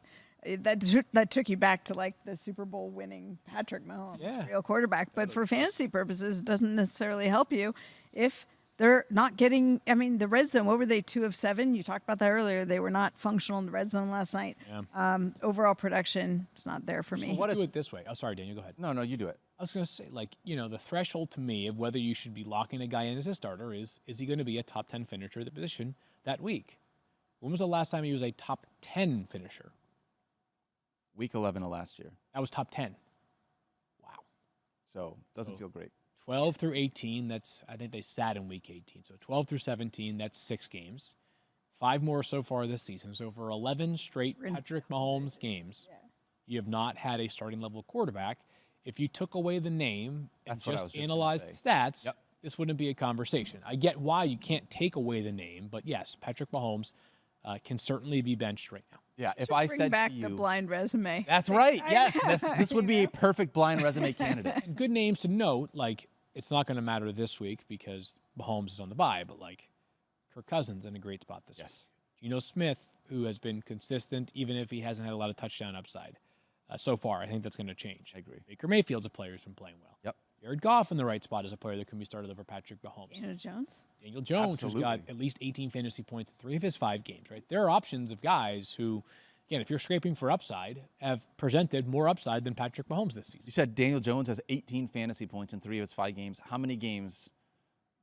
That took you back to like the Super Bowl winning Patrick Mahomes, real quarterback. But for fantasy purposes, it doesn't necessarily help you if they're not getting. I mean, the red zone. What were they? 2 of 7. You talked about that earlier. They were not functional in the red zone last night. Yeah. Overall production is not there for me. Let's do it this way. Oh, sorry, Daniel. Go ahead. No, you do it. I was going to say, the threshold to me of whether you should be locking a guy in as a starter is he going to be a top 10 finisher at the position that week? When was the last time he was a top 10 finisher? Week 11 of last year. That was top 10. Wow. So doesn't feel great. 12 through 18, I think they sat in week 18. So 12 through 17, that's 6 games. 5 more so far this season. So for 11 straight Patrick Mahomes games, you have not had a starting level quarterback. If you took away the name and just analyzed the stats, this wouldn't be a conversation. I get why you can't take away the name, but yes, Patrick Mahomes can certainly be benched right now. Yeah, if I said back to you, the blind resume. That's right. Yes, this would be a perfect blind resume candidate. And good names to note, it's not going to matter this week because Mahomes is on the bye, but Kirk Cousins in a great spot this week. Geno Smith, who has been consistent, even if he hasn't had a lot of touchdown upside so far. I think that's going to change. I agree. Baker Mayfield's a player who's been playing well. Yep. Jared Goff in the right spot is a player that can be started over Patrick Mahomes. Daniel Jones, who's got at least 18 fantasy points in 3 of his 5 games, right? There are options of guys who, again, if you're scraping for upside, have presented more upside than Patrick Mahomes this season. You said Daniel Jones has 18 fantasy points in 3 of his 5 games. How many games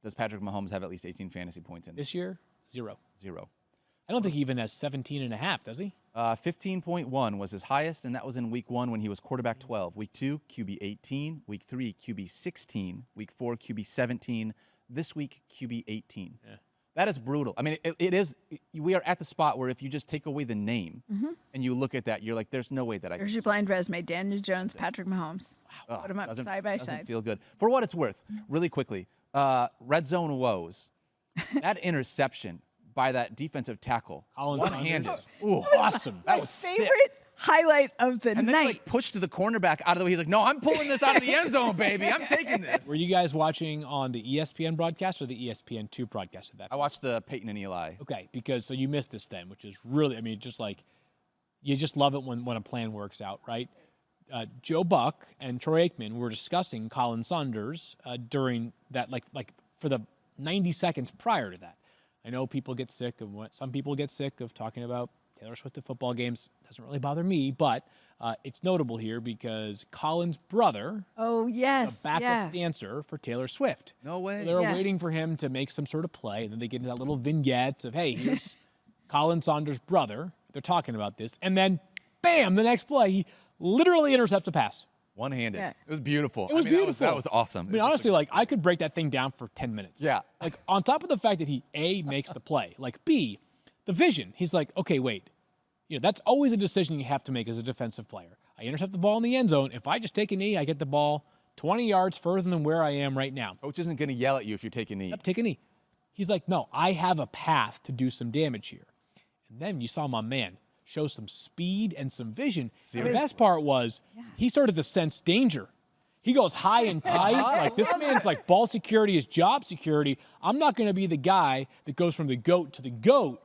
does Patrick Mahomes have at least 18 fantasy points in? This year, 0. 0. I don't think he even has 17.5, does he? 15.1 was his highest, and that was in week 1 when he was quarterback 12. Week 2, QB 18. Week 3, QB 16. Week 4, QB 17. This week, QB 18. Yeah. That is brutal. I mean, it is. We are at the spot where if you just take away the name and you look at that, you're like, there's no way that I. There's your blind resume: Daniel Jones, Patrick Mahomes. Wow. Put them up side by side. Doesn't feel good. For what it's worth, really quickly, red zone woes. That interception by that defensive tackle, one-handed. Ooh, awesome. That was sick. Favorite highlight of the And then night. pushed to the cornerback out of the way. He's like, no, I'm pulling this out of the end zone, baby. I'm taking this. Were you guys watching on the ESPN broadcast or the ESPN2 broadcast of that? I watched the Peyton and Eli. Okay, because you missed this then, which is really, you just love it when a plan works out, right? Joe Buck and Troy Aikman were discussing Colin Saunders during that, for the 90 seconds prior to that. I know people get sick of some people get sick of talking about Taylor Swift at football games. Doesn't really bother me, but it's notable here because Colin's brother, a backup dancer for Taylor Swift. No way. So they're waiting for him to make some sort of play, and then they get into that little vignette of, hey, here's Colin Saunders' brother. They're talking about this, and then, bam! The next play, he literally intercepts a pass. One-handed. Yeah. It was beautiful. It was beautiful. That was awesome. I mean, honestly, I could break that thing down for 10 minutes. Yeah. On top of the fact that he, A, makes the play, B, the vision. He's like, okay, wait. That's always a decision you have to make as a defensive player. I intercept the ball in the end zone. If I just take a knee, I get the ball 20 yards further than where I am right now. Coach isn't going to yell at you if you take a knee. Yep, take a knee. He's like, no, I have a path to do some damage here. And then you saw my man show some speed and some vision. The best part was he started to sense danger. He goes high and tight. This man's ball security is job security. I'm not going to be the guy that goes from the GOAT to the GOAT.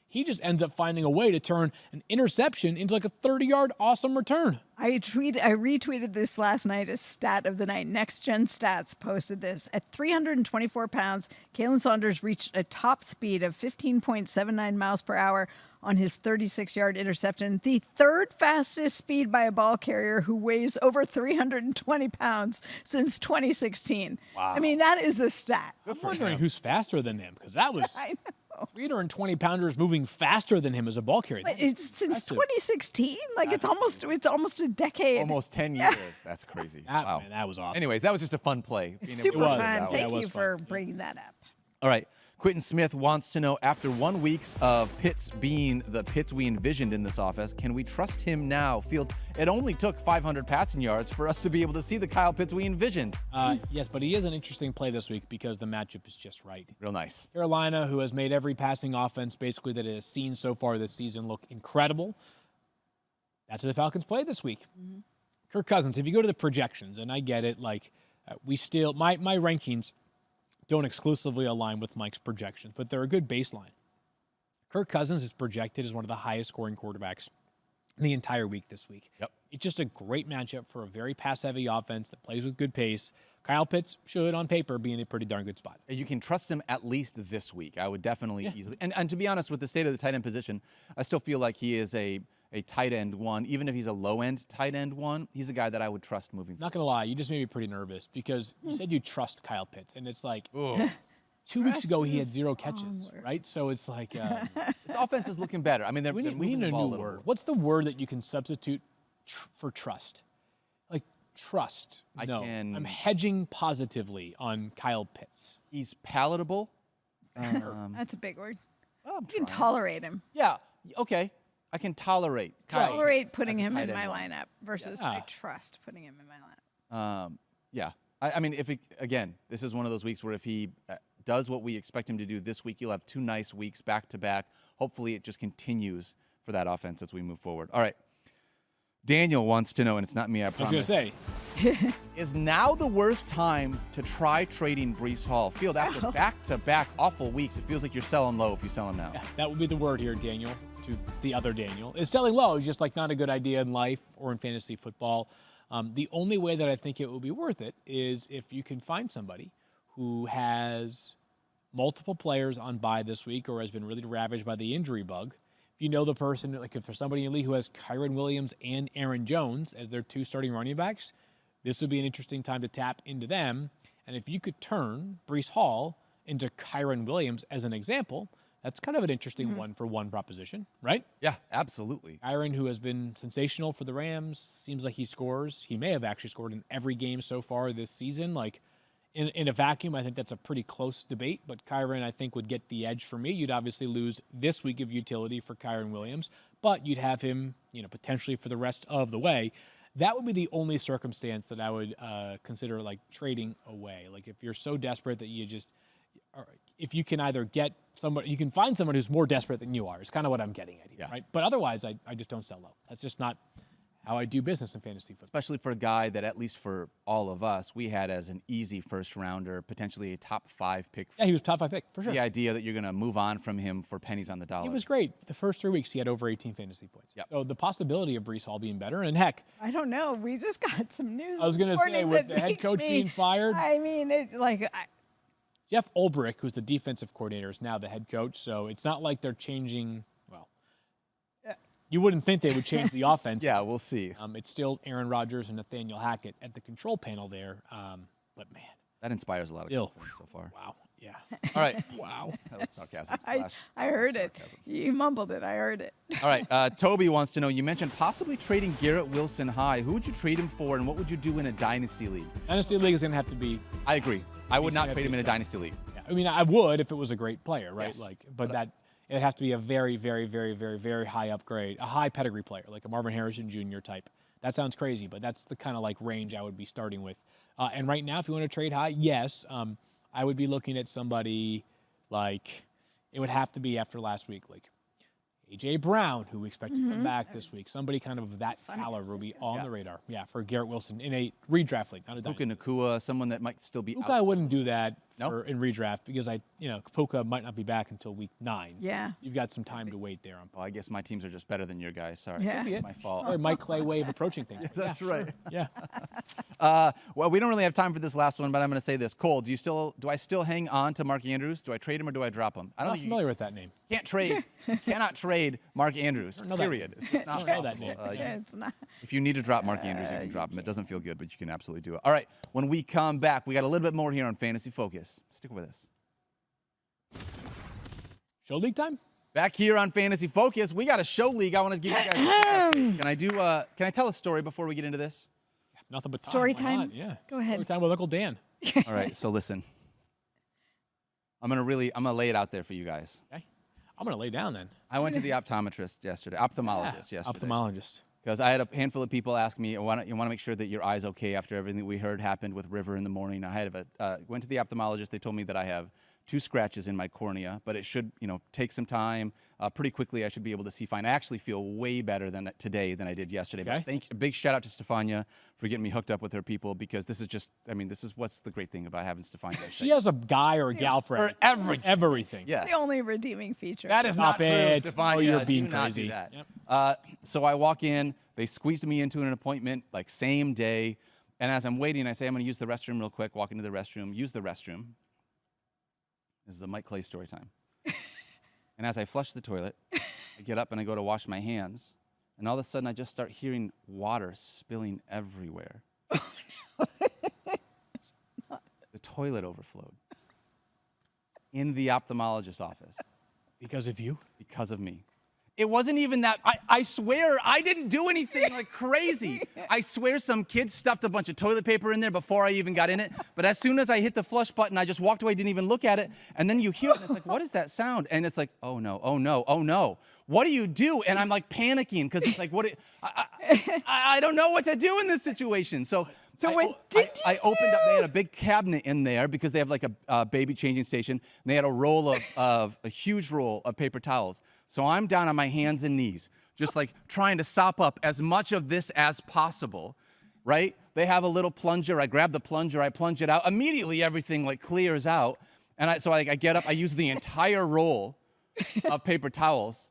He just ends up finding a way to turn an interception into a 30-yard awesome return. I retweeted this last night, a stat of the night. Next Gen Stats posted this. At 324 pounds, Kalen Saunders reached a top speed of 15.79 miles per hour on his 36-yard interception, the 3rd fastest speed by a ball carrier who weighs over 320 pounds since 2016. Wow. I mean, that is a stat. I'm wondering who's faster than him, because that was I know. 320-pounders moving faster than him as a ball carrier. But it's since 2016. It's almost a decade. Almost 10 years. That's crazy. Wow. Man, that was awesome. Anyways, that was just a fun play. Super fun. Yeah, Thank it was you fun. for bringing that up. All right. Quentin Smith wants to know, after 1 week of Pitts being the Pitts we envisioned in this offense, can we trust him now? Field, it only took 500 passing yards for us to be able to see the Kyle Pitts we envisioned. Yes, but he is an interesting play this week because the matchup is just right. Real nice. Carolina, who has made every passing offense basically that it has seen so far this season look incredible. That's what the Falcons play this week. Mm-hmm. Kirk Cousins, if you go to the projections, and I get it, like we still, my rankings don't exclusively align with Mike's projections, but they're a good baseline. Kirk Cousins is projected as one of the highest scoring quarterbacks in the entire week this week. Yep. It's just a great matchup for a very pass-heavy offense that plays with good pace. Kyle Pitts should, on paper, be in a pretty darn good spot. You can trust him at least this week. I would definitely easily. And to be honest, with the state of the tight end position, I still feel like he is a tight end one. Even if he's a low-end tight end one, he's a guy that I would trust moving forward. Not going to lie, you just made me pretty nervous because you said you trust Kyle Pitts, and it's like, 2 weeks ago he had 0 catches, right? So it's like His offense is looking better. I mean, we need a new word. What's the word that you can substitute for trust? Like trust. I'm hedging positively on Kyle Pitts. He's palatable. That's a big word. Well, You can tolerate him. Yeah. Okay. I can tolerate. Tolerate putting him in my lineup versus I trust putting him in my lineup. Yeah. I mean, again, this is one of those weeks where if he does what we expect him to do this week, you'll have 2 nice weeks back to back. Hopefully it just continues for that offense as we move forward. All right. Daniel wants to know, and it's not me, I promise. I was going to say. Is now the worst time to try trading Breece Hall? Field, after back-to-back awful weeks, it feels like you're selling low if you sell him now. Yeah, that would be the word here, Daniel, to the other Daniel. Is selling low is just like not a good idea in life or in fantasy football. The only way that I think it will be worth it is if you can find somebody who has multiple players on bye this week or has been really ravaged by the injury bug. If you know the person, like if for somebody in the league who has Kyren Williams and Aaron Jones as their 2 starting running backs, this would be an interesting time to tap into them. And if you could turn Breece Hall into Kyren Williams as an example, that's kind of an interesting one for one proposition, right? Yeah, absolutely. Kyren, who has been sensational for the Rams, seems like he scores. He may have actually scored in every game so far this season. Like in a vacuum, I think that's a pretty close debate, but Kyren, I think, would get the edge for me. You'd obviously lose this week of utility for Kyren Williams, but you'd have him, potentially for the rest of the way. That would be the only circumstance that I would consider like trading away. Like if you're so desperate that you just, if you can either get somebody, you can find someone who's more desperate than you are, is kind of what I'm getting at here, right? But otherwise, I just don't sell low. That's just not how I do business in fantasy football. Especially for a guy that, at least for all of us, we had as an easy first rounder, potentially a top 5 pick. Yeah, he was top 5 pick, for sure. The idea that you're going to move on from him for pennies on the dollar. He was great. The first 3 weeks, he had over 18 fantasy points. Yep. So the possibility of Breece Hall being better, and heck. I don't know. We just got some news. I was going to say, with the head coach being fired. I mean, it's like. Jeff Ulbrich, who's the defensive coordinator, is now the head coach. So it's not like they're changing. Well, you wouldn't think they would change the offense. Yeah, we'll see. It's still Aaron Rodgers and Nathaniel Hackett at the control panel there. But, man. That inspires a lot of confidence so far. Wow. Yeah. All right. Wow. That was sarcasm. I heard it. You mumbled it. I heard it. All right. Toby wants to know, you mentioned possibly trading Garrett Wilson high. Who would you trade him for, and what would you do in a dynasty league? Dynasty league is going to have to be. I agree. I would not trade him in a dynasty league. Yeah. I mean, I would if it was a great player, right? Yes. But that it'd have to be a very, very, very, very, very high upgrade, a high pedigree player, like a Marvin Harrison Jr. type. That sounds crazy, but that's the kind of like range I would be starting with. And right now, if you want to trade high, yes, I would be looking at somebody like, it would have to be after last week, like A.J. Brown, who we expect to come back this week. Somebody kind of that caliber would be on the radar. Yeah, for Garrett Wilson in a redraft league, not a dynasty. Puka Nacua, someone that might still be Puka, I wouldn't do that in redraft because Puka might not be back until week 9. Yeah. You've got some time to wait there. Well, I guess my teams are just better than your guys. Sorry. Yeah. It's my fault. Or Mike Clay way of approaching things. That's right. Yeah. Well, we don't really have time for this last one, but I'm going to say this. Cole, do I still hang on to Mark Andrews? Do I trade him or do I drop him? I don't I'm not familiar with that name. Can't trade. You cannot trade Mark Andrews. Period. It's just not know that possible. name. Yeah, it's not. If you need to drop Mark Andrews, you can drop him. It doesn't feel good, but you can absolutely do it. All right. When we come back, we got a little bit more here on Fantasy Focus. Stick with us. Show league time? Back here on Fantasy Focus, we got a show league. I want to give you guys. Can I tell a story before we get into this? Nothing but Story Why time? not? Yeah. Go ahead. Story time with Uncle Dan. All right. So listen. I'm gonna lay it out there for you guys. Okay. I'm going to lay down then. I went to the optometrist yesterday, ophthalmologist yesterday. Ophthalmologist. Because I had a handful of people ask me, you want to make sure that your eye's okay after everything that we heard happened with River in the morning. I went to the ophthalmologist. They told me that I have 2 scratches in my cornea, but it should, take some time. Pretty quickly, I should be able to see fine. I actually feel way better today than I did yesterday. Okay. But a big shout out to Stephania for getting me hooked up with her people, because this is what's the great thing about having Stephania. She has a guy or a gal for For everything. everything. Yes. The only redeeming feature. That is not Stop true, it. Stephania. Oh, you're being Do not crazy. do that. Yep. So I walk in. They squeezed me into an appointment like same day. And as I'm waiting, I say, I'm going to use the restroom real quick. Walk into the restroom. Use the restroom. This is a Mike Clay story time. And as I flush the toilet, I get up and I go to wash my hands. And all of a sudden, I just start hearing water spilling everywhere. The toilet overflowed. In the ophthalmologist's office. Because of you? Because of me. It wasn't even that. I swear I didn't do anything like crazy. I swear some kid stuffed a bunch of toilet paper in there before I even got in it. But as soon as I hit the flush button, I just walked away, didn't even look at it. And then you hear it, and it's like, what is that sound? And it's like, oh no, oh no, oh no. What do you do? And I'm like panicking because it's like, I don't know what to do in this situation. So I opened up, they had a big cabinet in there because they have like a baby changing station. And they had a huge roll of paper towels. So I'm down on my hands and knees, just like trying to sop up as much of this as possible, right? They have a little plunger. I grab the plunger, I plunge it out. Immediately everything like clears out. And so I get up, I use the entire roll of paper towels,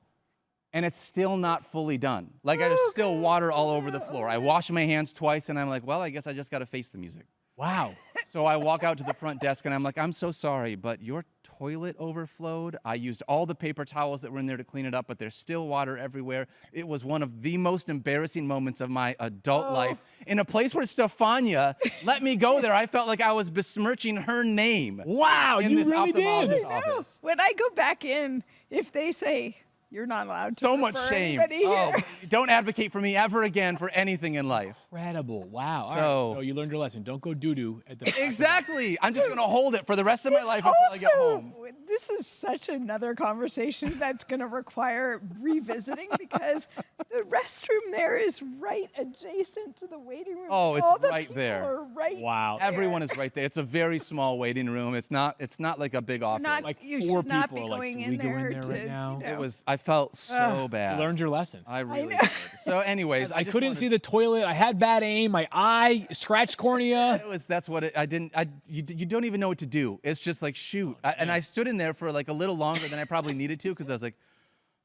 and it's still not fully done. Like there's still water all over the floor. I wash my hands twice, and I'm like, well, I guess I just got to face the music. Wow. So I walk out to the front desk, and I'm like, I'm so sorry, but your toilet overflowed. I used all the paper towels that were in there to clean it up, but there's still water everywhere. It was one of the most embarrassing moments of my adult life. In a place where Stephania let me go there, I felt like I was besmirching her name. Wow, in you this really did. ophthalmologist's No. office. When I go back in, if they say you're not allowed to So much refer shame. anybody Oh, here. don't advocate for me ever again for anything in life. Incredible. Wow. All So- right. So you learned your lesson. Don't go doo-doo at the Exactly. I'm just going to hold it for the rest of my life until I get home. This is such another conversation that's going to require revisiting because the restroom there is right adjacent to the waiting room. Oh, it's All the right people there. are right Wow. there. Everyone is right there. It's a very small waiting room. It's not like a big office. Not, Like you 4 should not people be are like, going do in we go in there there to, right now? you know. I felt so bad. You learned your lesson. I really know. did. So anyways, I just couldn't wanted- see the toilet. I had bad aim. My eye scratched cornea. You don't even know what to do. It's just like, shoot. And I stood in there for like a little longer than I probably needed to because I was like,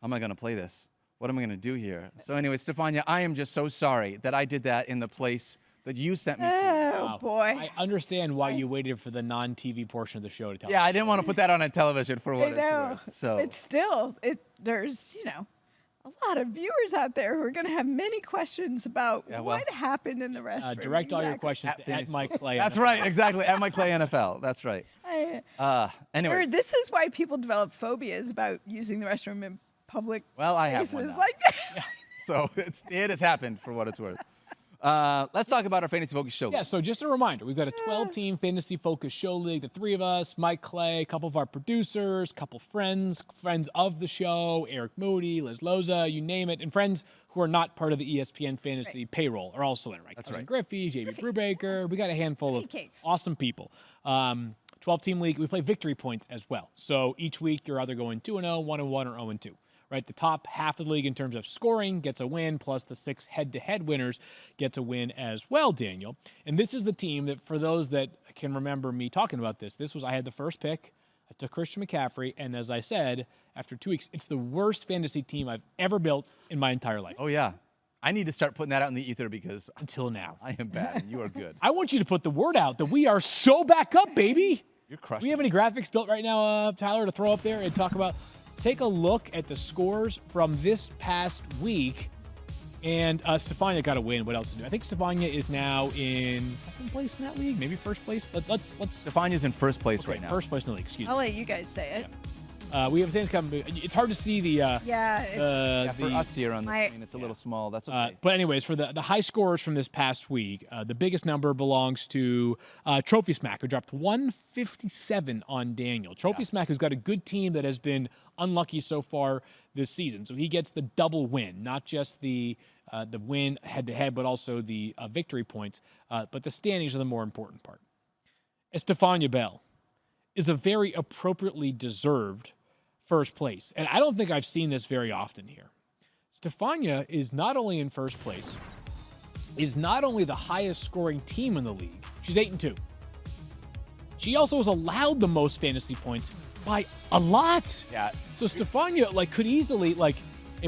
how am I going to play this? What am I going to do here? So anyway, Stephania, I am just so sorry that I did that in the place that you sent me to. Oh, Wow. boy. I understand why you waited for the non-TV portion of the show to tell. Yeah, I didn't want to put that on a television for what I it's know. worth. So But still, there's, a lot of viewers out there who are going to have many questions about well, what happened in the restroom. Direct all your Exactly. questions to Fantasy Mike Clay. that's right, exactly. At my Clay NFL. That's right. Or Anyways, this is why people develop phobias about using the restroom in public well, I have places one now. like that. So it has happened for what it's worth. Let's talk about our Fantasy Focus show. Yeah, so just a reminder, we've got a 12-team Fantasy Focus show league, the 3 of us, Mike Clay, a couple of our producers, a couple friends of the show, Eric Moody, Liz Loza, you name it, and friends who are not part of the ESPN Fantasy payroll are also in, right? That's Cousin right. Griffey, JB Brubaker, we got a handful of Cakes. awesome people. 12-team league, we play victory points as well. So each week you're either going 2-0, 1-1, or 0-2. Right, the top half of the league in terms of scoring gets a win, plus the 6 head-to-head winners gets a win as well, Daniel. And this is the team that, for those that can remember me talking about this I had the first pick. I took Christian McCaffrey, and as I said, after 2 weeks, it's the worst fantasy team I've ever built in my entire life. Oh yeah. I need to start putting that out in the ether because Until now. I am bad and you are good. I want you to put the word out that we are so back up, baby. You're crushing. Do we have any graphics built right now, Tyler, to throw up there and talk about? Take a look at the scores from this past week. And Stephania got a win. What else to do? I think Stephania is now in second place in that league, maybe first place. Let's. Stephania's in first place right now. First place in the league. Excuse me. I'll let you guys say it. We have Saints coming. It's hard to see the. For us here on the screen, it's a little small. That's okay. But anyways, for the high scorers from this past week, the biggest number belongs to Trophy Smack, who dropped 157 on Daniel. Trophy Smack, who's got a good team that has been unlucky so far this season. So he gets the double win, not just the win head-to-head, but also the victory points. But the standings are the more important part. Stephania Bell is a very appropriately deserved first place. And I don't think I've seen this very often here. Stephania is not only in first place, is not only the highest scoring team in the league, she's 8-2. She also has allowed the most fantasy points by a lot. Yeah. So Stephania could easily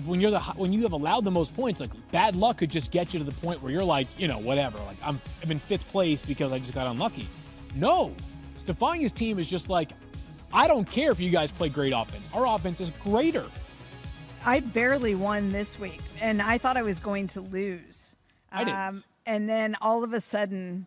when you have allowed the most points, bad luck could just get you to the point where you're whatever. I'm in 5th place because I just got unlucky. No. Stephania's team is just I don't care if you guys play great offense. Our offense is greater. I barely won this week, and I thought I was going to lose. I didn't. And then all of a sudden,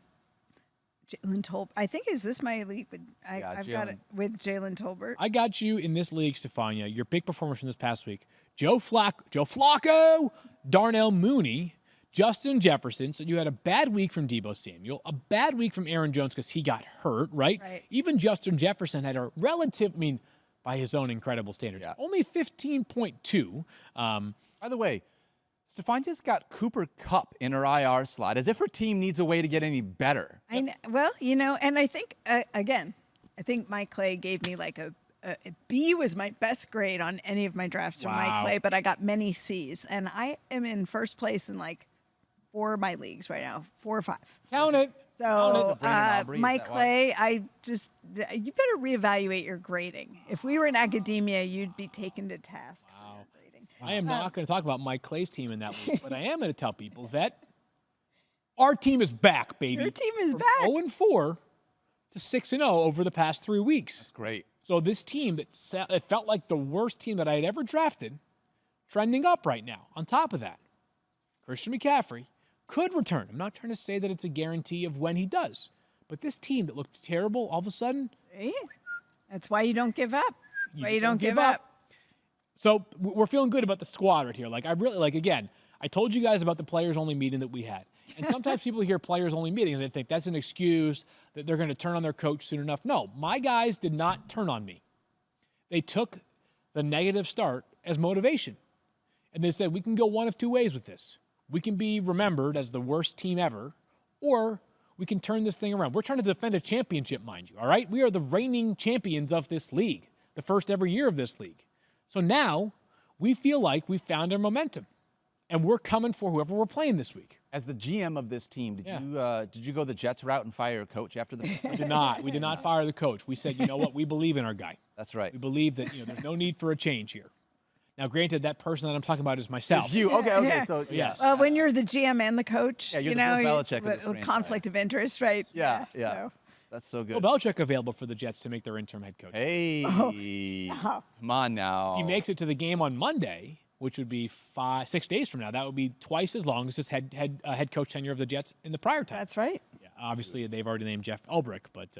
Jalen Tolbert. I think, is this my league? I've got it with Jalen Tolbert. I got you in this league, Stephania. Your big performers from this past week: Joe Flacco, Darnell Mooney, Justin Jefferson. So you had a bad week from Deebo Samuel, a bad week from Aaron Jones because he got hurt, right? Even Justin Jefferson had a relative, by his own incredible standards, only 15.2. By the way, Stephania's got Cooper Kupp in her IR slot, as if her team needs a way to get any better. I know, well, and I think, again, I think Mike Clay gave me a B was my best grade on any of my drafts from Mike Clay, but I got many C's. And I am in first place in 4 of my leagues right now, 4 or 5. Count it. So, Mike Clay, you better reevaluate your grading. If we were in academia, you'd be taken to task for your grading. I am not going to talk about Mike Clay's team in that week, but I am going to tell people that our team is back, baby. Your team is From back. 0-4 to 6-0 over the past 3 weeks. That's great. So this team it felt like the worst team that I had ever drafted, trending up right now. On top of that, Christian McCaffrey could return. I'm not trying to say that it's a guarantee of when he does. But this team that looked terrible, all of a sudden. That's why you don't give up. That's why you don't give up. So we're feeling good about the squad right here. I really, again, I told you guys about the players-only meeting that we had. And sometimes people hear players-only meetings and they think that's an excuse that they're going to turn on their coach soon enough. No, my guys did not turn on me. They took the negative start as motivation. And they said, we can go one of 2 ways with this. We can be remembered as the worst team ever, or we can turn this thing around. We're trying to defend a championship, mind you, all right? We are the reigning champions of this league, the first ever year of this league. So now we feel like we found our momentum, and we're coming for whoever we're playing this week. As the GM of this team, did you go the Jets route and fire your coach after the first We did not. We did not fire the coach. We said, you know what? We believe in our guy. That's right. We believe that there's no need for a change here. Now, granted, that person that I'm talking about is myself. It's you. Okay. Yeah. So, yes. Well, when you're the GM and the coach, you're the Bill Belichick of this with conflict of interest, right? Yeah. So. That's so good. Bill Belichick available for the Jets to make their interim head coach. Hey, come on now. If he makes it to the game on Monday, which would be 6 days from now, that would be twice as long as his head coach tenure of the Jets in the prior time. That's right. Yeah, obviously, they've already named Jeff Ulbrich, but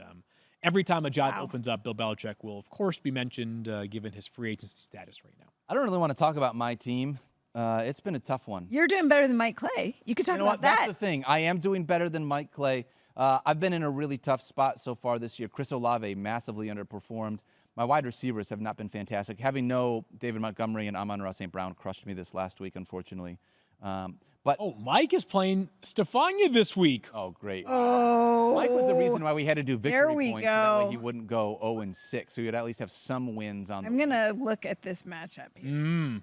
every time a job opens up, Bill Belichick will, of course, be mentioned given his free agency status right now. I don't really want to talk about my team. It's been a tough one. You're doing better than Mike Clay. You could talk about that. That's the thing. I am doing better than Mike Clay. I've been in a really tough spot so far this year. Chris Olave massively underperformed. My wide receivers have not been fantastic. Having no David Montgomery and Amon-Ra St. Brown crushed me this last week, unfortunately. Mike is playing Stephania this week. Oh, great. Oh. Mike was the reason why we had to do victory points. So that way go. he wouldn't go 0-6. So he'd at least have some wins on I'm going to look at this matchup here.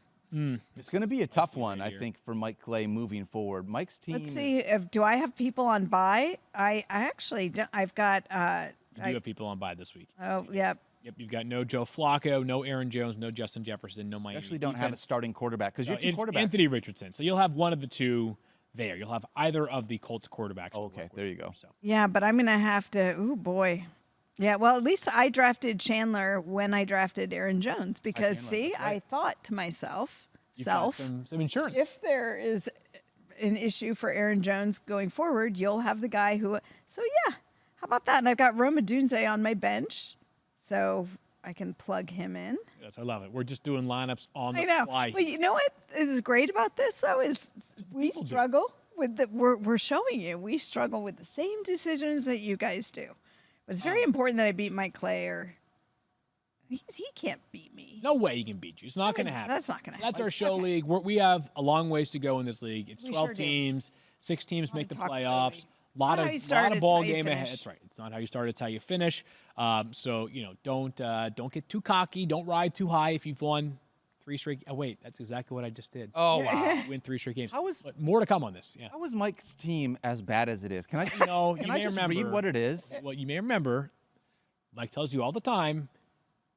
It's going to be a tough one, I think, for Mike Clay moving forward. Mike's team. Let's see. Do I have people on bye? I actually don't. I've got. You do have people on bye this week. Oh, yeah. Yep, you've got no Joe Flacco, no Aaron Jones, no Justin Jefferson, no Miami. You actually don't have a starting quarterback because you're 2 quarterbacks. Anthony Richardson. So you'll have one of the 2 there. You'll have either of the Colts quarterbacks. Oh, okay, there you go. So. Yeah, but I'm going to have to. Oh, boy. Yeah, well, at least I drafted Chandler when I drafted Aaron Jones because, Chandler, that's right. I thought to myself, You've got some insurance. if there is an issue for Aaron Jones going forward, you'll have the guy who. So, yeah, how about that? And I've got Roma Dunze on my bench. So I can plug him in. Yes, I love it. We're just doing lineups on I the know. fly. Well, you know what is great about this though is we people do. struggle with the. We're showing you we struggle with the same decisions that you guys do, but it's very important that I beat Mike Clay or he can't beat me. No way he can beat you. It's not going to happen. That's not going to happen. That's our show league. We have a long ways to go in this league. It's We 12 sure do. teams. 6 teams make the talk about playoffs. league. Lot Not of how you start, it's ball how you game ahead. finish. That's right. It's not how you start. It's how you finish. So don't get too cocky. Don't ride too high. If you've won 3 straight. Oh wait, that's exactly what I just did. Oh, wow. Win 3 straight games. How is- But more to come on this. Yeah. How is Mike's team as bad as it is? Can I, You can may I just read remember- what it is? Well, you may remember, Mike tells you all the time.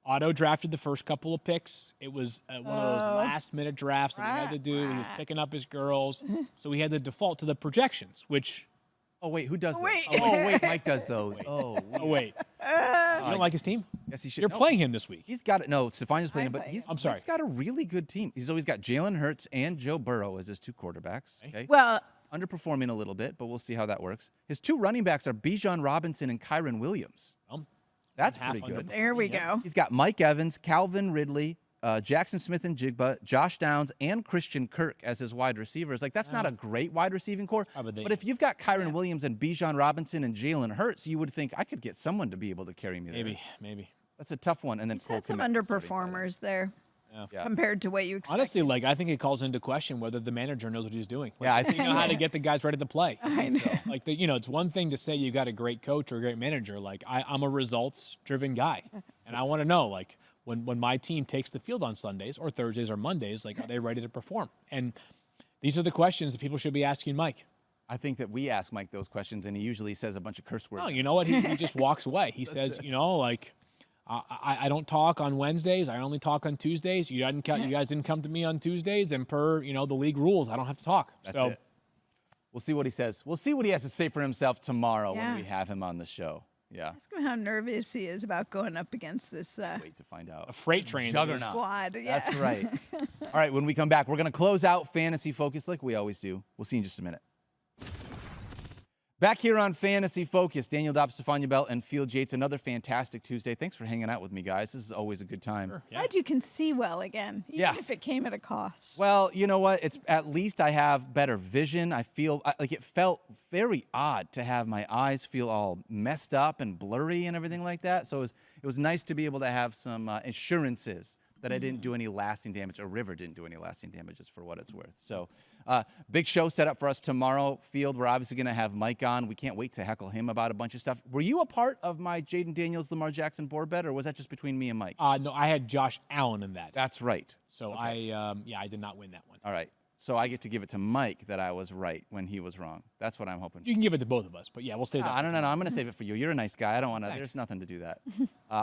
Auto drafted the first couple of picks. It was one of those last-minute drafts that he had to do. He was picking up his girls, so he had to default to the projections. Which, Oh, wait, who does wait. those? Oh, wait, Mike does those. Oh, wait, you don't like his team? yes, he should. You're No, playing him this week. He's got it. No, Stephania's playing him, I'm but playing he's. I'm sorry. Mike's got a really good team. He's always got Jalen Hurts and Joe Burrow as his 2 quarterbacks. Okay. Well, Underperforming a little bit, but we'll see how that works. His 2 running backs are Bijan Robinson and Kyron Williams. That's half pretty good. there we go. He's got Mike Evans, Calvin Ridley, Jackson Smith and Jigba, Josh Downs, and Christian Kirk as his wide receivers. Like, that's not a great wide receiving core. But if you've got Kyron Williams and Bijan Robinson and Jalen Hurts, you would think I could get someone to be able to carry me there. Maybe. That's a tough one. And then He's Cole had some Kmet's starting center. underperformers there Yeah. compared to what you expect. Honestly, like I think it calls into question whether the manager knows what he's doing. Like, Yeah, I think you know how to get the guys ready to play. I know. Like it's one thing to say you got a great coach or a great manager. Like I'm a results-driven guy, and I want to know like when my team takes the field on Sundays or Thursdays or Mondays, like are they ready to perform? And these are the questions that people should be asking Mike. I think that we ask Mike those questions, and he usually says a bunch of curse words. Oh, you know what? He just walks away. He says, like. I don't talk on Wednesdays. I only talk on Tuesdays. You guys didn't come to me on Tuesdays, and per the league rules, I don't have to talk. That's so it. We'll see what he says. We'll see what he has to say for himself tomorrow Yeah. when we have him on the show. Yeah. Ask him how nervous he is about going up against this Wait to find out. a freight train. Juggernaut. squad. Yeah. That's right. All right, when we come back, we're going to close out Fantasy Focus like we always do. We'll see you in just a minute. Back here on Fantasy Focus, Daniel Dopp, Stephania Bell, and Field Yates. Another fantastic Tuesday. Thanks for hanging out with me, guys. This is always a good time. Sure, yeah. Glad you can see well again, even Yeah. if it came at a cost. Well, you know what? It's at least I have better vision. I feel like it felt very odd to have my eyes feel all messed up and blurry and everything like that. So it was nice to be able to have some assurances that I didn't do any lasting damage, or River didn't do any lasting damages for what it's worth. So big show set up for us tomorrow, Field. We're obviously going to have Mike on. We can't wait to heckle him about a bunch of stuff. Were you a part of my Jaden Daniels, Lamar Jackson board bet, or was that just between me and Mike? No, I had Josh Allen in that. That's right. So I did not win that one. All right. So I get to give it to Mike that I was right when he was wrong. That's what I'm hoping. You can give it to both of us, but yeah, we'll save that. I don't know. I'm going to save it for you. You're a nice guy. I don't want to. There's nothing to do that.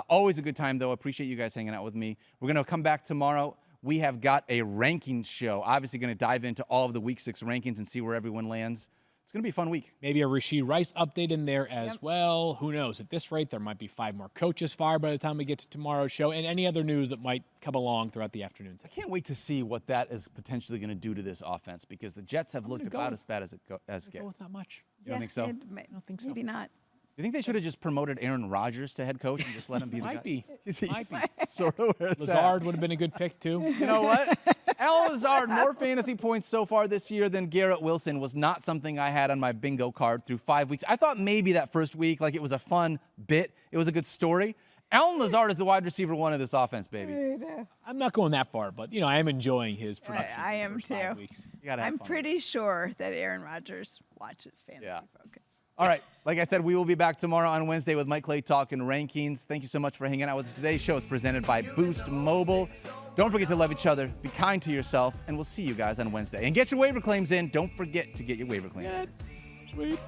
Always a good time, though. Appreciate you guys hanging out with me. We're going to come back tomorrow. We have got a rankings show. Obviously, going to dive into all of the Week 6 rankings and see where everyone lands. It's going to be a fun week. Maybe a Rashee Rice update in there as well. Who knows? At this rate, there might be 5 more coaches fired by the time we get to tomorrow's show, and any other news that might come along throughout the afternoon. I can't wait to see what that is potentially going to do to this offense, because the Jets have looked go about with- as bad as it Go gets. with not much. You don't think so? I don't think so. Maybe not. You think they should have just promoted Aaron Rodgers to head coach and just let him be the guy? Might be. He's Might be. sort of where it's at. Lazard would have been a good pick too. You know what? Al Lazard, more fantasy points so far this year than Garrett Wilson was not something I had on my bingo card through 5 weeks. I thought maybe that first week, like it was a fun bit. It was a good story. Alan Lazard is the wide receiver 1 of this offense, baby. I'm not going that far, but I am enjoying his production. I for the am first 5 too. weeks. You gotta have I'm fun. pretty sure that Aaron Rodgers watches Fantasy Yeah. Focus. All right. Like I said, we will be back tomorrow on Wednesday with Mike Clay talking rankings. Thank you so much for hanging out with us. Today's show is presented by Boost Mobile. Don't forget to love each other, be kind to yourself, and we'll see you guys on Wednesday. And get your waiver claims in. Don't forget to get your waiver claims in. Sweet.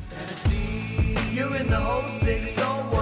Fantasy, you're in the 0601.